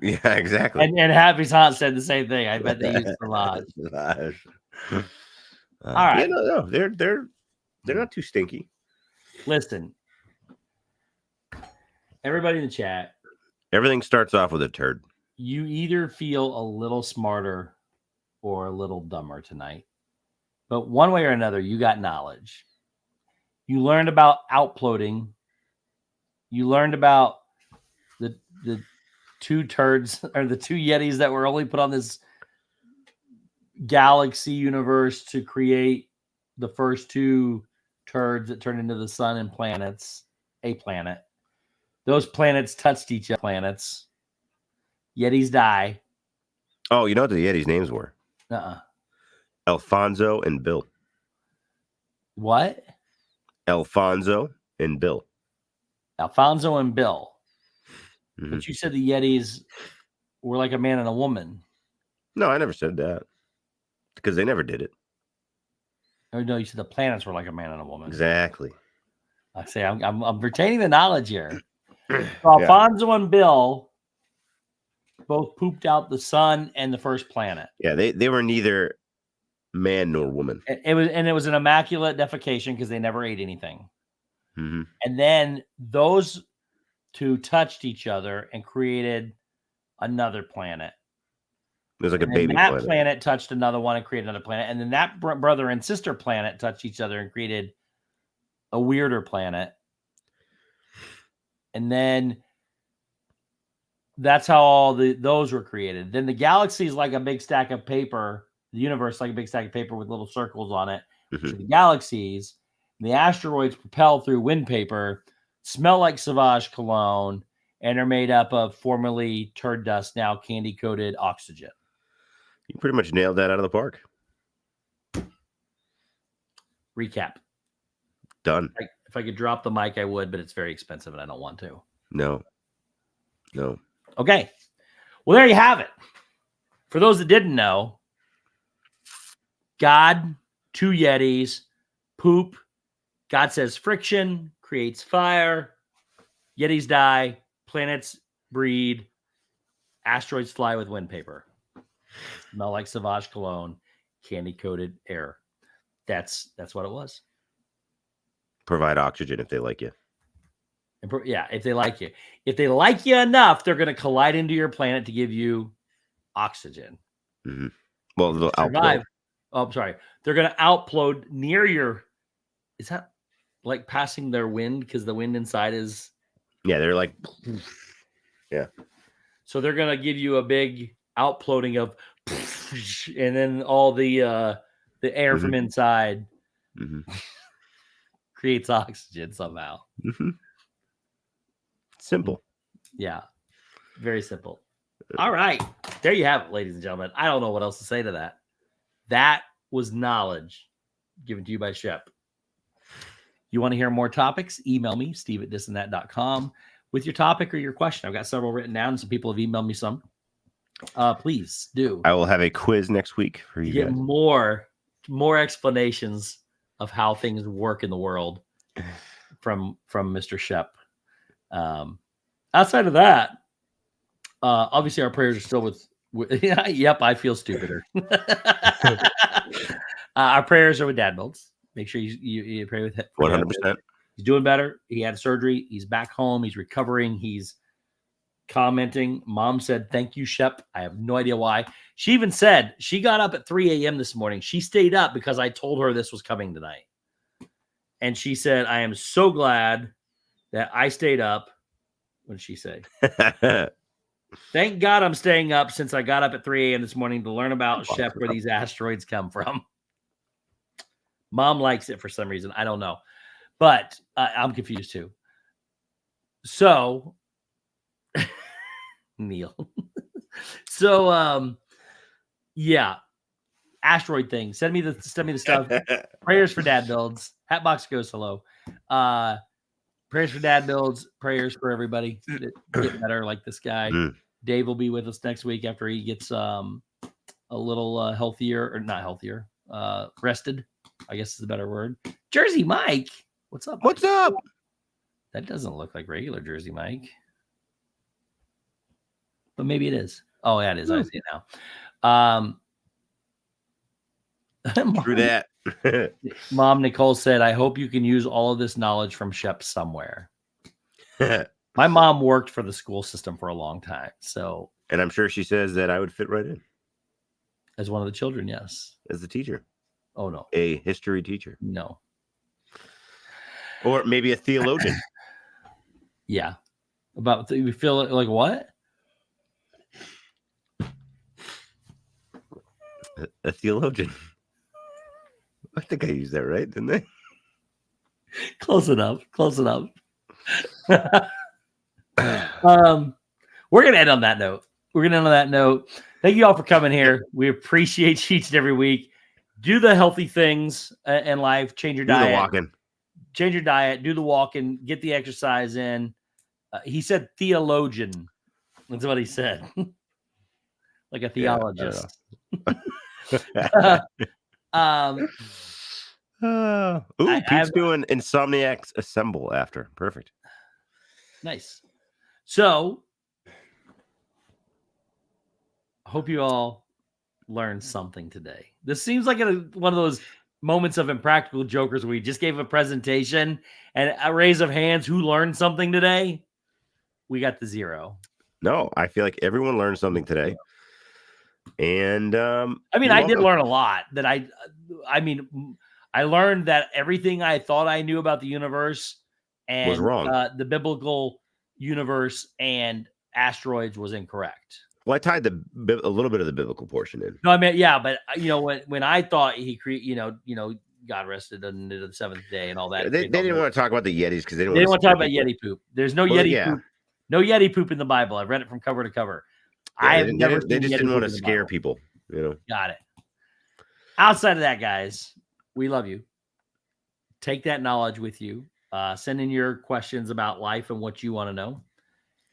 Yeah, exactly. And Happy's Haunt said the same thing. I bet they use Sauvage. All right. Yeah, no, they're not too stinky. Listen, everybody in the chat. Everything starts off with a turd. You either feel a little smarter or a little dumber tonight, but one way or another, you got knowledge. You learned about outploding. You learned about the two turds, or the two Yetis that were only put on this galaxy universe to create the first two turds that turned into the sun and planets, a planet. Those planets touched each other. Planets. Yetis die. Oh, you know what the Yetis' names were? Alfonso and Bill. What? Alfonso and Bill. Alfonso and Bill. Mm-hmm. But you said the Yetis were like a man and a woman. No, I never said that. Because they never did it. Oh, no, you said the planets were like a man and a woman. Exactly. I say I'm retaining the knowledge here. So Alfonso and Bill both pooped out the sun and the first planet. Yeah, they were neither man nor woman. It was an immaculate defecation because they never ate anything. Mm-hmm. And then those two touched each other and created another planet. It was like a baby planet. That planet touched another one and created another planet. And then that brother and sister planet touched each other and created a weirder planet. And then that's how all those were created. Then the galaxy is like a big stack of paper. The universe is like a big stack of paper with little circles on it. Mm-hmm. Which are the galaxies. And the asteroids propel through wind paper, smell like Sauvage cologne, and are made up of formerly turd dust, now candy-coated oxygen. You pretty much nailed that out of the park. Recap. Done. If I could drop the mic, I would, but it's very expensive and I don't want to. No. Okay. Well, there you have it. For those that didn't know, God, two Yetis, poop. God says friction creates fire. Yetis die. Planets breed. Asteroids fly with wind paper. Smell like Sauvage cologne. Candy-coated air. That's what it was. Provide oxygen if they like you. Yeah, if they like you. If they like you enough, they're going to collide into your planet to give you oxygen. Mm-hmm. Well, they'll outplode. Oh, I'm sorry. They're going to outplode near your... Is that like passing their wind? Because the wind inside is... Yeah, they're like... Yeah. So they're going to give you a big outploding of... And then all the air mm-hmm. from inside mm-hmm. creates oxygen somehow. Mm-hmm. Simple. Yeah. Very simple. All right. There you have it, ladies and gentlemen. I don't know what else to say to that. That was knowledge given to you by Shep. You want to hear more topics? Email me, steve@thisandthat.com, with your topic or your question. I've got several written down. Some people have emailed me some. Please do. I will have a quiz next week for you Get guys. more explanations of how things work in the world from Mr. Shep. Outside of that, obviously our prayers are still with yep, I feel stupider. Our prayers are with Dad Builds. Make sure you pray with him. 100%. He's doing better. He had surgery. He's back home. He's recovering. He's commenting. Mom said, "Thank you, Shep." I have no idea why. She even said she got up at 3 a.m. this morning. She stayed up because I told her this was coming tonight. And she said, "I am so glad that I stayed up." What did she say? "Thank God I'm staying up since I got up at 3 a.m. this morning to learn about Shep, where these asteroids come from." Mom likes it for some reason. I don't know. But I'm confused too. So, Neil. So, yeah. Asteroid thing. Send me the stuff. Prayers for Dad Builds. Hatbox goes hello. Prayers for Dad Builds. Prayers for everybody to get better like this guy. Dave will be with us next week after he gets a little healthier, or not healthier, rested, I guess is a better word. Jersey Mike. What's up? What's up? That doesn't look like regular Jersey Mike. But maybe it is. Oh, yeah, it is. I see it now. True that. Mom Nicole said, "I hope you can use all of this knowledge from Shep somewhere." My mom worked for the school system for a long time. So, and I'm sure she says that I would fit right in. As one of the children, yes. As a teacher. Oh, no. A history teacher. No. Or maybe a theologian. Yeah. We feel like what? A theologian. I think I used that right, didn't I? Close enough. We're gonna end on that note. Thank you all for coming here. We appreciate you each and every week. Do the healthy things in life. Change your diet. Do the walking. Change your diet. Do the walking. Get the exercise in. He said theologian. That's what he said. Like a theologist. Pete's doing Insomniacs Assemble after. Perfect. Nice. So, I hope you all learned something today. This seems like one of those moments of Impractical Jokers where we just gave a presentation and a raise of hands who learned something today. We got the 0. No, I feel like everyone learned something today. And I mean, I did learn a lot. That I learned that everything I thought I knew about the universe and was wrong. The biblical universe and asteroids was incorrect. Well, I tied a little bit of the biblical portion in. No, I mean, yeah, but when I thought he created, God rested on the 7th day and all that. They didn't want to talk about the Yetis because they didn't want to talk about Yeti poop. There's no Yeti poop. No Yeti poop in the Bible. I've read it from cover to cover. Yeah, they just didn't want to scare people. Got it. Outside of that, guys, we love you. Take that knowledge with you. Send in your questions about life and what you want to know.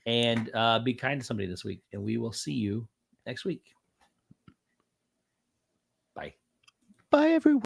And be kind to somebody this week. And we will see you next week. Bye. Bye, everyone.